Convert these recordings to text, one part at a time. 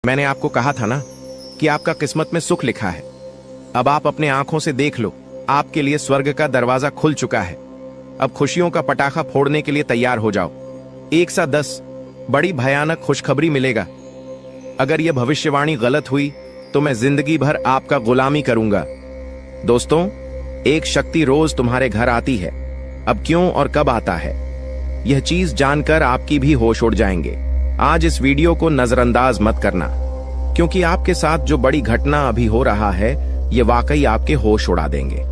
मैंने आपको कहा था ना कि आपका किस्मत में सुख लिखा है। अब आप अपने आंखों से देख लो, आपके लिए स्वर्ग का दरवाजा खुल चुका है। अब खुशियों का पटाखा फोड़ने के लिए तैयार हो जाओ। 1 से 10 बड़ी भयानक खुशखबरी मिलेगा। अगर यह भविष्यवाणी गलत हुई तो मैं जिंदगी भर आपका गुलामी करूंगा। दोस्तों, एक शक्ति रोज तुम्हारे घर आती है। अब क्यों और कब आता है, यह चीज जानकर आपकी भी होश उड़ जाएंगे। आज इस वीडियो को नजरअंदाज मत करना, क्योंकि आपके साथ जो बड़ी घटना अभी हो रहा है यह वाकई आपके होश उड़ा देंगे।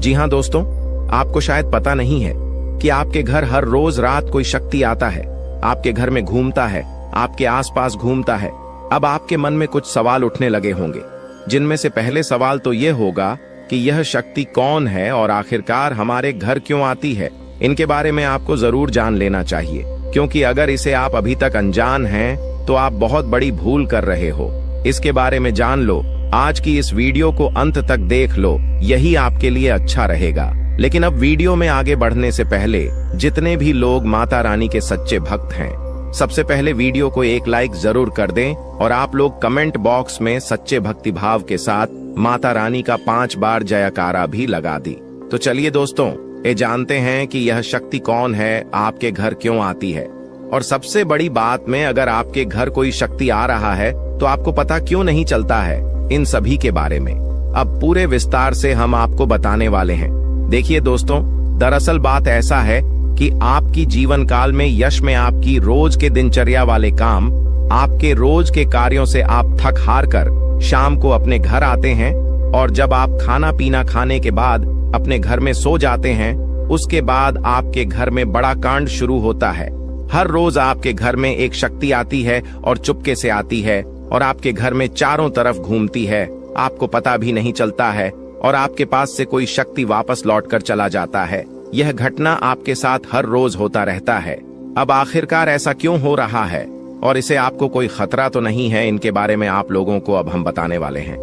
जी हां दोस्तों, आपको शायद पता नहीं है कि आपके घर हर रोज रात कोई शक्ति आता है, आपके घर में घूमता है, आपके आसपास घूमता है। अब आपके मन में कुछ सवाल उठने लगे होंगे, जिनमें से पहले सवाल तो यह होगा कि यह शक्ति कौन है और आखिरकार हमारे घर क्यों आती है। इनके बारे में आपको जरूर जान लेना चाहिए, क्योंकि अगर इसे आप अभी तक अनजान हैं तो आप बहुत बड़ी भूल कर रहे हो। इसके बारे में जान लो, आज की इस वीडियो को अंत तक देख लो, यही आपके लिए अच्छा रहेगा। लेकिन अब वीडियो में आगे बढ़ने से पहले जितने भी लोग माता रानी के सच्चे भक्त हैं, सबसे पहले वीडियो को एक लाइक जरूर कर दें और आप लोग कमेंट बॉक्स में सच्चे भक्ति भाव के साथ माता रानी का 5 बार जयकारा भी लगा दी। तो चलिए दोस्तों, ये जानते हैं कि यह शक्ति कौन है, आपके घर क्यों आती है, और सबसे बड़ी बात में अगर आपके घर कोई शक्ति आ रहा है तो आपको पता क्यों नहीं चलता है। इन सभी के बारे में अब पूरे विस्तार से हम आपको बताने वाले हैं। देखिए दोस्तों, दरअसल बात ऐसा है कि आपकी जीवन काल में यश में आपकी रोज के दिनचर्या वाले काम, आपके रोज के कार्यों से आप थक हार कर शाम को अपने घर आते हैं, और जब आप खाना पीना खाने के बाद अपने घर में सो जाते हैं, उसके बाद आपके घर में बड़ा कांड शुरू होता है। हर रोज आपके घर में एक शक्ति आती है और चुपके से आती है और आपके घर में चारों तरफ घूमती है, आपको पता भी नहीं चलता है, और आपके पास से कोई शक्ति वापस लौट कर चला जाता है। यह घटना आपके साथ हर रोज होता रहता है। अब आखिरकार ऐसा क्यों हो रहा है और इसे आपको कोई खतरा तो नहीं है, इनके बारे में आप लोगों को अब हम बताने वाले हैं।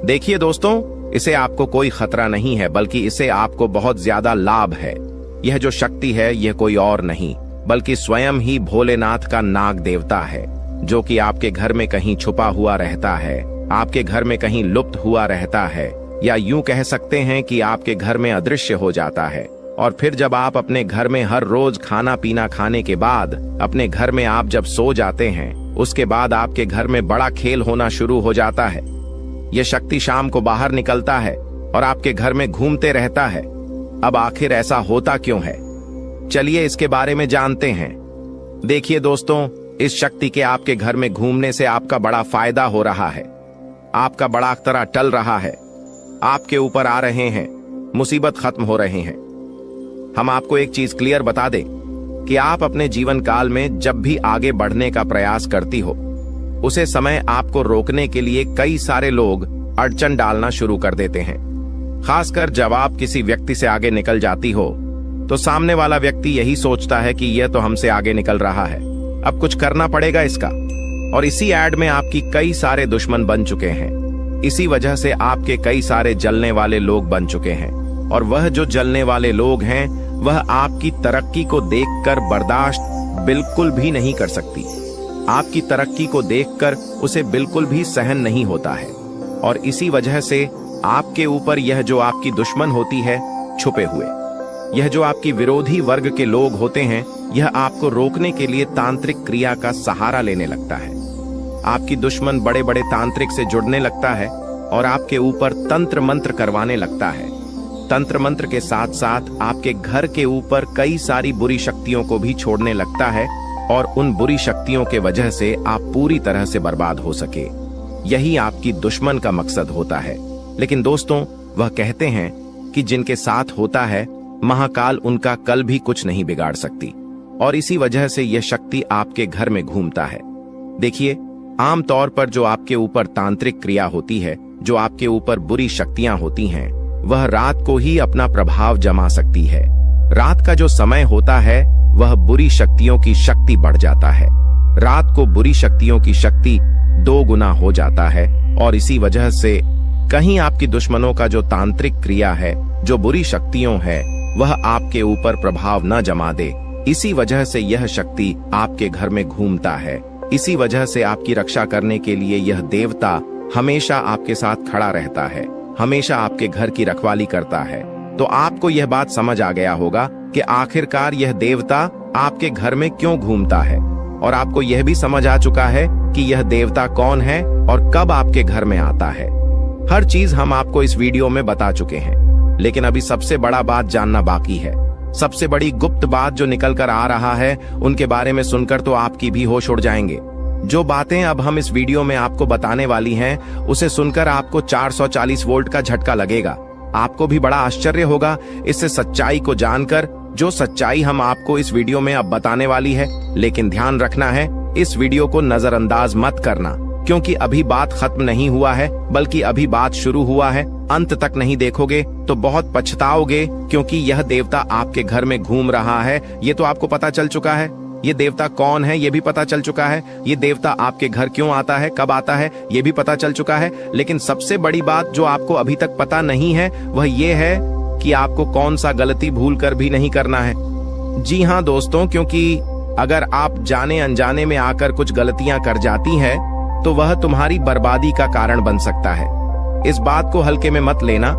देखिए दोस्तों, इसे आपको कोई खतरा नहीं है, बल्कि इसे आपको बहुत ज्यादा लाभ है। यह जो शक्ति है यह कोई और नहीं बल्कि स्वयं ही भोलेनाथ का नाग देवता है, जो कि आपके घर में कहीं छुपा हुआ रहता है, आपके घर में कहीं लुप्त हुआ रहता है, या यूं कह सकते हैं कि आपके घर में अदृश्य हो जाता है। और फिर जब आप अपने घर में हर रोज खाना पीना खाने के बाद अपने घर में आप जब सो जाते हैं, उसके बाद आपके घर में बड़ा खेल होना शुरू हो जाता है। यह शक्ति शाम को बाहर निकलता है और आपके घर में घूमते रहता है। अब आखिर ऐसा होता क्यों है, चलिए इसके बारे में जानते हैं। देखिए दोस्तों, इस शक्ति के आपके घर में घूमने से आपका बड़ा फायदा हो रहा है, आपका बड़ा अख्तरा टल रहा है, आपके ऊपर आ रहे हैं, मुसीबत खत्म हो रहे हैं। हम आपको एक चीज क्लियर बता दें कि आप अपने जीवन काल में जब भी आगे बढ़ने का प्रयास करती हो, उसे समय आपको रोकने के लिए कई सारे लोग अड़चन डालना शुरू कर देते हैं। खासकर जब आप किसी व्यक्ति से आगे निकल जाती हो तो सामने वाला व्यक्ति यही सोचता है कि यह तो हमसे आगे निकल रहा है, अब कुछ करना पड़ेगा इसका। और इसी एड में आपकी कई सारे दुश्मन बन चुके हैं। इसी वजह से आपके कई सारे जलने वाले लोग बन चुके हैं, और वह जो जलने वाले लोग हैं वह आपकी तरक्की को देखकर बर्दाश्त बिल्कुल भी नहीं कर सकती। आपकी तरक्की को देखकर उसे बिल्कुल भी सहन नहीं होता है, और इसी वजह से आपके ऊपर यह जो आपकी दुश्मन होती है छुपे हुए, यह जो आपकी विरोधी वर्ग के लोग होते हैं, यह आपको रोकने के लिए तांत्रिक क्रिया का सहारा लेने लगता है। आपकी दुश्मन बड़े बड़े तांत्रिक से जुड़ने लगता है और आपके ऊपर तंत्र मंत्र करवाने लगता है। तंत्र मंत्र के साथ साथ आपके घर के ऊपर कई सारी बुरी शक्तियों को भी छोड़ने लगता है, और उन बुरी शक्तियों के वजह से आप पूरी तरह से बर्बाद हो सके। यही आपकी दुश्मन का मकसद होता है। लेकिन दोस्तों, वह कहते हैं कि जिनके साथ होता है महाकाल उनका कल भी कुछ नहीं बिगाड़ सकती, और इसी वजह से यह शक्ति आपके घर में घूमता है। देखिए, आमतौर पर जो आपके ऊपर तांत्रिक क्रिया होती है, जो आपके ऊपर बुरी शक्तियां होती हैं, वह रात को ही अपना प्रभाव जमा सकती है। रात का जो समय होता है वह बुरी शक्तियों की शक्ति बढ़ जाता है। रात को बुरी शक्तियों की शक्ति 2 गुना हो जाता है, और इसी वजह से कहीं आपकी दुश्मनों का जो तांत्रिक क्रिया है, जो बुरी शक्तियों है, वह आपके ऊपर प्रभाव न जमा दे। इसी वजह से यह शक्ति आपके घर में घूमता है। इसी वजह से आपकी रक्षा करने के लिए यह देवता हमेशा आपके साथ खड़ा रहता है, हमेशा आपके घर की रखवाली करता है। तो आपको यह बात समझ आ गया होगा कि आखिरकार यह देवता आपके घर में क्यों घूमता है, और आपको यह भी समझ आ चुका है कि यह देवता कौन है और कब आपके घर में आता है। हर चीज हम आपको इस वीडियो में बता चुके हैं, लेकिन अभी सबसे बड़ा बात जानना बाकी है। सबसे बड़ी गुप्त बात जो निकल कर आ रहा है, उनके बारे में सुनकर तो आपकी भी होश उड़ जाएंगे। जो बातें अब हम इस वीडियो में आपको बताने वाली हैं, उसे सुनकर आपको 440 वोल्ट का झटका लगेगा। आपको भी बड़ा आश्चर्य होगा इससे सच्चाई को जानकर, जो सच्चाई हम आपको इस वीडियो में अब बताने वाली है। लेकिन ध्यान रखना है, इस वीडियो को नजरअंदाज मत करना, क्योंकि अभी बात खत्म नहीं हुआ है, बल्कि अभी बात शुरू हुआ है। अंत तक नहीं देखोगे तो बहुत पछताओगे, क्योंकि यह देवता आपके घर में घूम रहा है, ये तो आपको पता चल चुका है। ये देवता कौन है ये भी पता चल चुका है। ये देवता आपके घर क्यों आता है, कब आता है, ये भी पता चल चुका है। लेकिन सबसे बड़ी बात जो आपको अभी तक पता नहीं है, वह ये है कि आपको कौन सा गलती भूल कर भी नहीं करना है। जी हाँ दोस्तों, क्योंकि अगर आप जाने अनजाने में आकर कुछ गलतियां कर जाती हैं, तो वह तुम्हारी बर्बादी का कारण बन सकता है। इस बात को हल्के में मत लेना,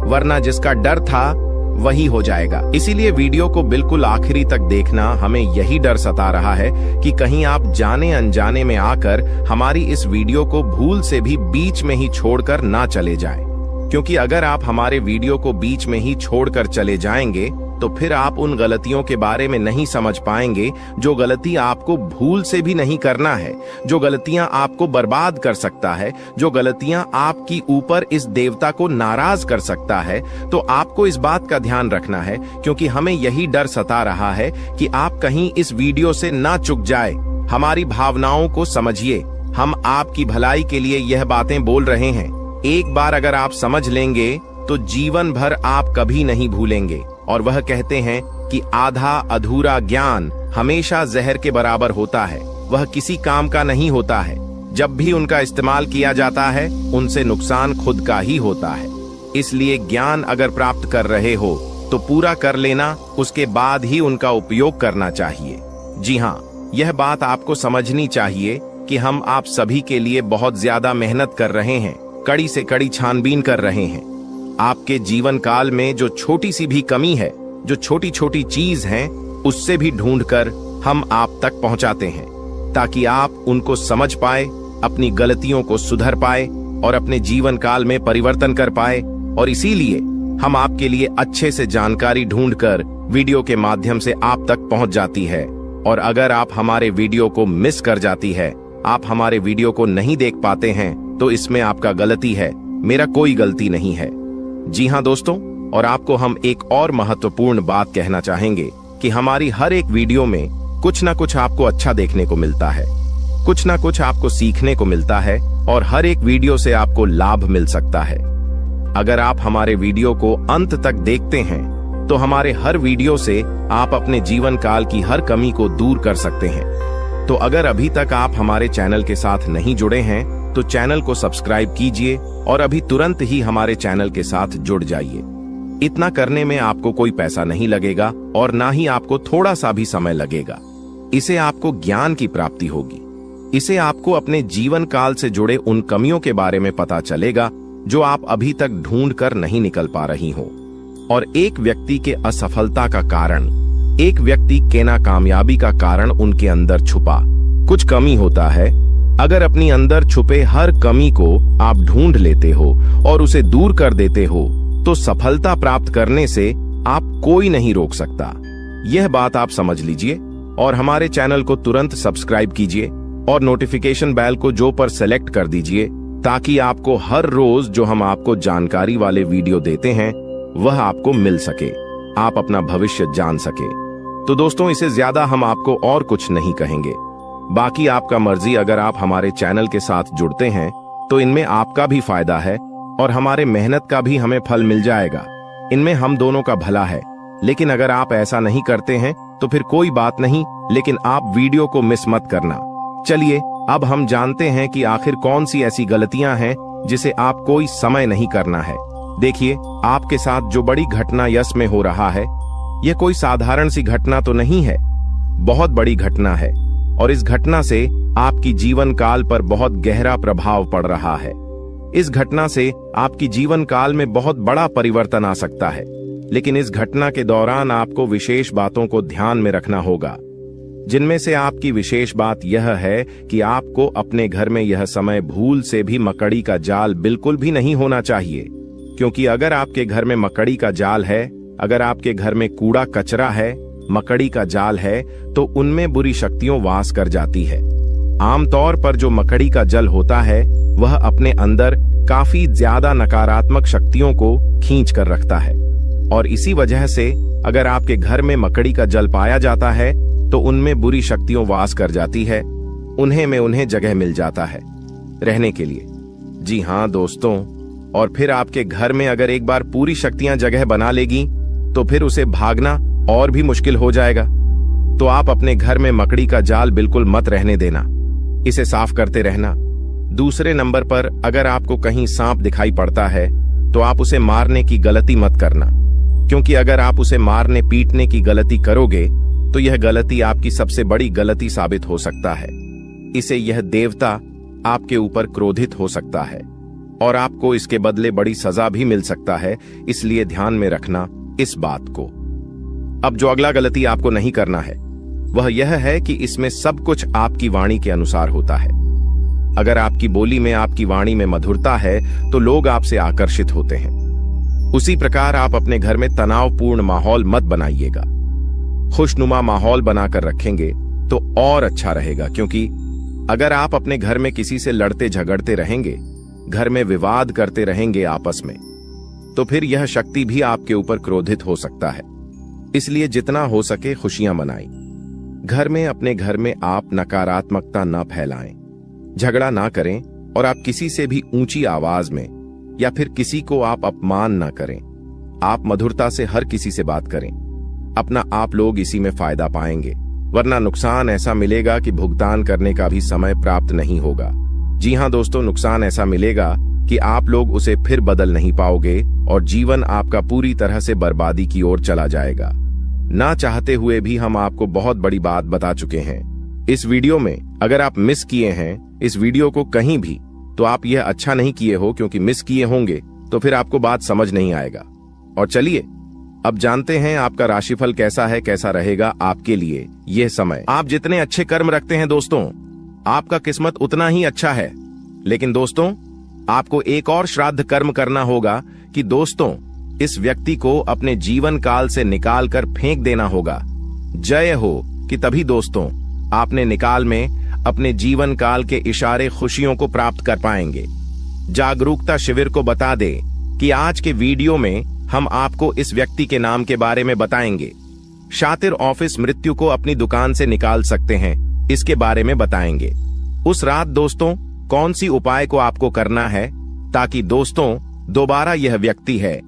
वरना जिसका डर था वही हो जाएगा। इसीलिए वीडियो को बिल्कुल आखिरी तक देखना। हमें यही डर सता रहा है कि कहीं आप जाने अनजाने में आकर हमारी इस वीडियो को भूल से भी बीच में ही छोड़कर ना चले जाएं। क्योंकि अगर आप हमारे वीडियो को बीच में ही छोड़कर चले जाएंगे, तो फिर आप उन गलतियों के बारे में नहीं समझ पाएंगे जो गलती आपको भूल से भी नहीं करना है, जो गलतियां आपको बर्बाद कर सकता है, जो गलतियां आपकी ऊपर इस देवता को नाराज कर सकता है। तो आपको इस बात का ध्यान रखना है, क्योंकि हमें यही डर सता रहा है कि आप कहीं इस वीडियो से ना चूक जाए। हमारी भावनाओं को समझिए, हम आपकी भलाई के लिए यह बातें बोल रहे हैं। एक बार अगर आप समझ लेंगे तो जीवन भर आप कभी नहीं भूलेंगे। और वह कहते हैं कि आधा अधूरा ज्ञान हमेशा जहर के बराबर होता है, वह किसी काम का नहीं होता है। जब भी उनका इस्तेमाल किया जाता है, उनसे नुकसान खुद का ही होता है। इसलिए ज्ञान अगर प्राप्त कर रहे हो तो पूरा कर लेना, उसके बाद ही उनका उपयोग करना चाहिए। जी हाँ, यह बात आपको समझनी चाहिए कि हम आप सभी के लिए बहुत ज्यादा मेहनत कर रहे हैं, कड़ी से कड़ी छानबीन कर रहे हैं। आपके जीवन काल में जो छोटी सी भी कमी है, जो छोटी छोटी चीज है, उससे भी ढूंढकर हम आप तक पहुंचाते हैं, ताकि आप उनको समझ पाए, अपनी गलतियों को सुधर पाए और अपने जीवन काल में परिवर्तन कर पाए। और इसीलिए हम आपके लिए अच्छे से जानकारी ढूंढकर वीडियो के माध्यम से आप तक पहुंच जाती है। और अगर आप हमारे वीडियो को मिस कर जाती है, आप हमारे वीडियो को नहीं देख पाते हैं, तो इसमें आपका गलती है, मेरा कोई गलती नहीं है। जी हाँ दोस्तों, और आपको हम एक और महत्वपूर्ण बात कहना चाहेंगे कि हमारी हर एक वीडियो में कुछ ना कुछ आपको अच्छा देखने को मिलता है, कुछ ना कुछ आपको सीखने को मिलता है, और हर एक वीडियो से आपको लाभ मिल सकता है। अगर आप हमारे वीडियो को अंत तक देखते हैं, तो हमारे हर वीडियो से आप अपने जीवन काल की हर कमी को दूर कर सकते हैं। तो अगर अभी तक आप हमारे चैनल के साथ नहीं जुड़े हैं, तो चैनल को सब्सक्राइब कीजिए और अभी तुरंत ही हमारे चैनल के साथ जुड़ जाइए। इतना करने में आपको कोई पैसा नहीं लगेगा और ना ही आपको थोड़ा सा भी समय लगेगा। इसे आपको ज्ञान की प्राप्ति होगी। इसे आपको अपने जीवन काल से जुड़े उन कमियों के बारे में पता चलेगा जो आप अभी तक ढूंढ कर नहीं निकल पा रही हो। और एक व्यक्ति के असफलता का कारण, एक व्यक्ति के नाकामयाबी का कारण उनके अंदर छुपा कुछ कमी होता है। अगर अपनी अंदर छुपे हर कमी को आप ढूंढ लेते हो और उसे दूर कर देते हो, तो सफलता प्राप्त करने से आप कोई नहीं रोक सकता। यह बात आप समझ लीजिए और हमारे चैनल को तुरंत सब्सक्राइब कीजिए और नोटिफिकेशन बेल को जो पर सेलेक्ट कर दीजिए, ताकि आपको हर रोज जो हम आपको जानकारी वाले वीडियो देते हैं वह आपको मिल सके, आप अपना भविष्य जान सके। तो दोस्तों, इसे ज्यादा हम आपको और कुछ नहीं कहेंगे। बाकी आपका मर्जी। अगर आप हमारे चैनल के साथ जुड़ते हैं तो इनमें आपका भी फायदा है और हमारे मेहनत का भी हमें फल मिल जाएगा। इनमें हम दोनों का भला है। लेकिन अगर आप ऐसा नहीं करते हैं तो फिर कोई बात नहीं, लेकिन आप वीडियो को मिस मत करना। चलिए अब हम जानते हैं कि आखिर कौन सी ऐसी गलतियां हैं जिसे आप कोई समय नहीं करना है। देखिए, आपके साथ जो बड़ी घटना यश में हो रहा है, यह कोई साधारण सी घटना तो नहीं है, बहुत बड़ी घटना है। और इस घटना से आपकी जीवन काल पर बहुत गहरा प्रभाव पड़ रहा है। इस घटना से आपकी जीवन काल में बहुत बड़ा परिवर्तन आ सकता है, लेकिन इस घटना के दौरान आपको विशेष बातों को ध्यान में रखना होगा, जिनमें से आपकी विशेष बात यह है कि आपको अपने घर में यह समय भूल से भी मकड़ी का जाल बिल्कुल भी नहीं होना चाहिए, क्योंकि अगर आपके घर में मकड़ी का जाल है, अगर आपके घर में कूड़ा कचरा है, मकड़ी का जाल है, तो उनमें बुरी शक्तियां वास कर जाती है। आमतौर पर जो मकड़ी का जल होता है वह अपने अंदर काफी ज्यादा नकारात्मक शक्तियों को खींच कर रखता है, और इसी वजह से अगर आपके घर में मकड़ी का जल पाया जाता है तो उनमें बुरी शक्तियां वास कर जाती है, उन्हें जगह मिल जाता है रहने के लिए। जी हाँ दोस्तों, और फिर आपके घर में अगर एक बार पूरी शक्तियां जगह बना लेगी तो फिर उसे भागना और भी मुश्किल हो जाएगा। तो आप अपने घर में मकड़ी का जाल बिल्कुल मत रहने देना, इसे साफ करते रहना। दूसरे नंबर पर, अगर आपको कहीं सांप दिखाई पड़ता है तो आप उसे मारने की गलती मत करना, क्योंकि अगर आप उसे मारने पीटने की गलती करोगे तो यह गलती आपकी सबसे बड़ी गलती साबित हो सकता है। इसे यह देवता आपके ऊपर क्रोधित हो सकता है और आपको इसके बदले बड़ी सजा भी मिल सकता है, इसलिए ध्यान में रखना इस बात को। अब जो अगला गलती आपको नहीं करना है वह यह है कि इसमें सब कुछ आपकी वाणी के अनुसार होता है। अगर आपकी बोली में, आपकी वाणी में मधुरता है तो लोग आपसे आकर्षित होते हैं। उसी प्रकार आप अपने घर में तनावपूर्ण माहौल मत बनाइएगा, खुशनुमा माहौल बनाकर रखेंगे तो और अच्छा रहेगा, क्योंकि अगर आप अपने घर में किसी से लड़ते झगड़ते रहेंगे, घर में विवाद करते रहेंगे आपस में, तो फिर यह शक्ति भी आपके ऊपर क्रोधित हो सकता है। इसलिए जितना हो सके खुशियां मनाएं। घर में, अपने घर में आप नकारात्मकता न फैलाएं, झगड़ा ना करें, और आप किसी से भी ऊंची आवाज में या फिर किसी को आप अपमान ना करें। आप मधुरता से हर किसी से बात करें, अपना आप लोग इसी में फायदा पाएंगे, वरना नुकसान ऐसा मिलेगा कि भुगतान करने का भी समय प्राप्त नहीं होगा। जी हाँ दोस्तों, नुकसान ऐसा मिलेगा कि आप लोग उसे फिर बदल नहीं पाओगे और जीवन आपका पूरी तरह से बर्बादी की ओर चला जाएगा। ना चाहते हुए भी हम आपको बहुत बड़ी बात बता चुके हैं इस वीडियो में। अगर आप मिस किए हैं इस वीडियो को कहीं भी, तो आप यह अच्छा नहीं किए हो, क्योंकि मिस किए होंगे तो फिर आपको बात समझ नहीं आएगा। और चलिए अब जानते हैं आपका राशिफल कैसा है, कैसा रहेगा आपके लिए यह समय। आप जितने अच्छे कर्म रखते हैं दोस्तों, आपका किस्मत उतना ही अच्छा है। लेकिन दोस्तों, आपको एक और श्राद्ध कर्म करना होगा कि दोस्तों इस व्यक्ति को अपने जीवन काल से निकाल कर फेंक देना होगा। जय हो कि तभी दोस्तों आपने निकाल में अपने जीवन काल के इशारे खुशियों को प्राप्त कर पाएंगे। जागरूकता शिविर को बता दे कि आज के वीडियो में हम आपको इस व्यक्ति के नाम के बारे में बताएंगे। शातिर ऑफिस मृत्यु को अपनी दुकान से निकाल सकते हैं, इसके बारे में बताएंगे। उस रात दोस्तों कौन सी उपाय को आपको करना है ताकि दोस्तों दोबारा यह व्यक्ति है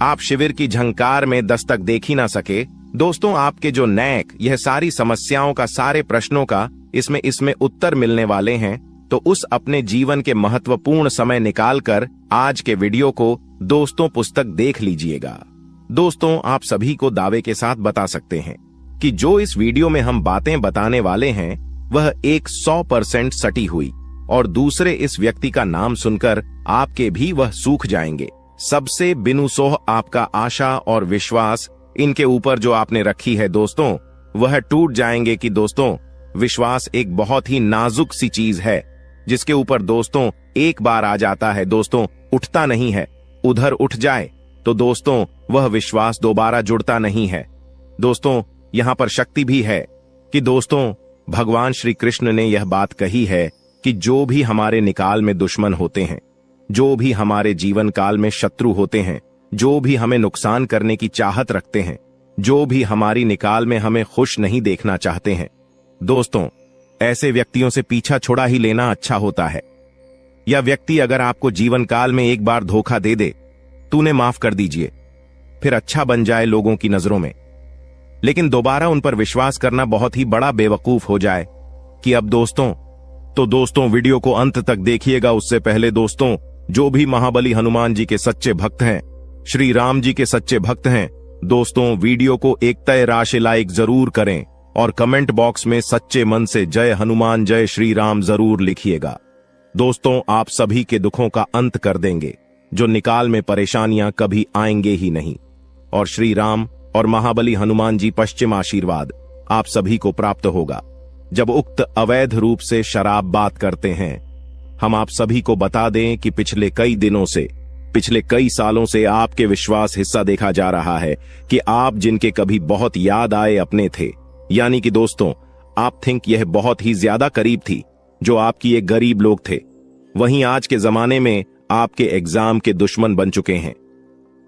आप शिविर की झंकार में दस्तक देख ही ना सके। दोस्तों आपके जो नैक, यह सारी समस्याओं का, सारे प्रश्नों का इसमें उत्तर मिलने वाले हैं। तो उस अपने जीवन के महत्वपूर्ण समय निकालकर आज के वीडियो को दोस्तों पुस्तक देख लीजिएगा। दोस्तों आप सभी को दावे के साथ बता सकते हैं कि जो इस वीडियो में हम बातें बताने वाले हैं वह 100% सटी हुई, और दूसरे इस व्यक्ति का नाम सुनकर आपके भी वह सूख जाएंगे। सबसे बिनुसोह आपका आशा और विश्वास इनके ऊपर जो आपने रखी है दोस्तों, वह टूट जाएंगे। कि दोस्तों विश्वास एक बहुत ही नाजुक सी चीज है, जिसके ऊपर दोस्तों एक बार आ जाता है दोस्तों उठता नहीं है। उधर उठ जाए तो दोस्तों वह विश्वास दोबारा जुड़ता नहीं है। दोस्तों यहां पर शक्ति भी है कि दोस्तों भगवान श्री कृष्ण ने यह बात कही है कि जो भी हमारे निकाल में दुश्मन होते हैं, जो भी हमारे जीवन काल में शत्रु होते हैं, जो भी हमें नुकसान करने की चाहत रखते हैं, जो भी हमारी निकाल में हमें खुश नहीं देखना चाहते हैं, दोस्तों ऐसे व्यक्तियों से पीछा छुड़ा ही लेना अच्छा होता है। यह व्यक्ति अगर आपको जीवन काल में एक बार धोखा दे दे, तूने माफ कर दीजिए, फिर अच्छा बन जाए लोगों की नजरों में, लेकिन दोबारा उन पर विश्वास करना बहुत ही बड़ा बेवकूफ हो जाए कि अब दोस्तों, तो दोस्तों वीडियो को अंत तक देखिएगा। उससे पहले दोस्तों जो भी महाबली हनुमान जी के सच्चे भक्त हैं, श्री राम जी के सच्चे भक्त हैं, दोस्तों वीडियो को एक तय राशि लाइक जरूर करें और कमेंट बॉक्स में सच्चे मन से जय हनुमान जय श्री राम जरूर लिखिएगा। दोस्तों, आप सभी के दुखों का अंत कर देंगे, जो निकाल में परेशानियां कभी आएंगे ही नहीं। और श्री राम और महाबली हनुमान जी पश्चिम आशीर्वाद आप सभी को प्राप्त होगा। जब उक्त अवैध रूप से शराब बात करते हैं, हम आप सभी को बता दें कि पिछले कई सालों से आपके विश्वास हिस्सा देखा जा रहा है कि आप जिनके कभी बहुत याद आए अपने थे, यानी कि दोस्तों आप थिंक यह बहुत ही ज्यादा करीब थी, जो आपकी एक गरीब लोग थे, वहीं आज के जमाने में आपके एग्जाम के दुश्मन बन चुके हैं।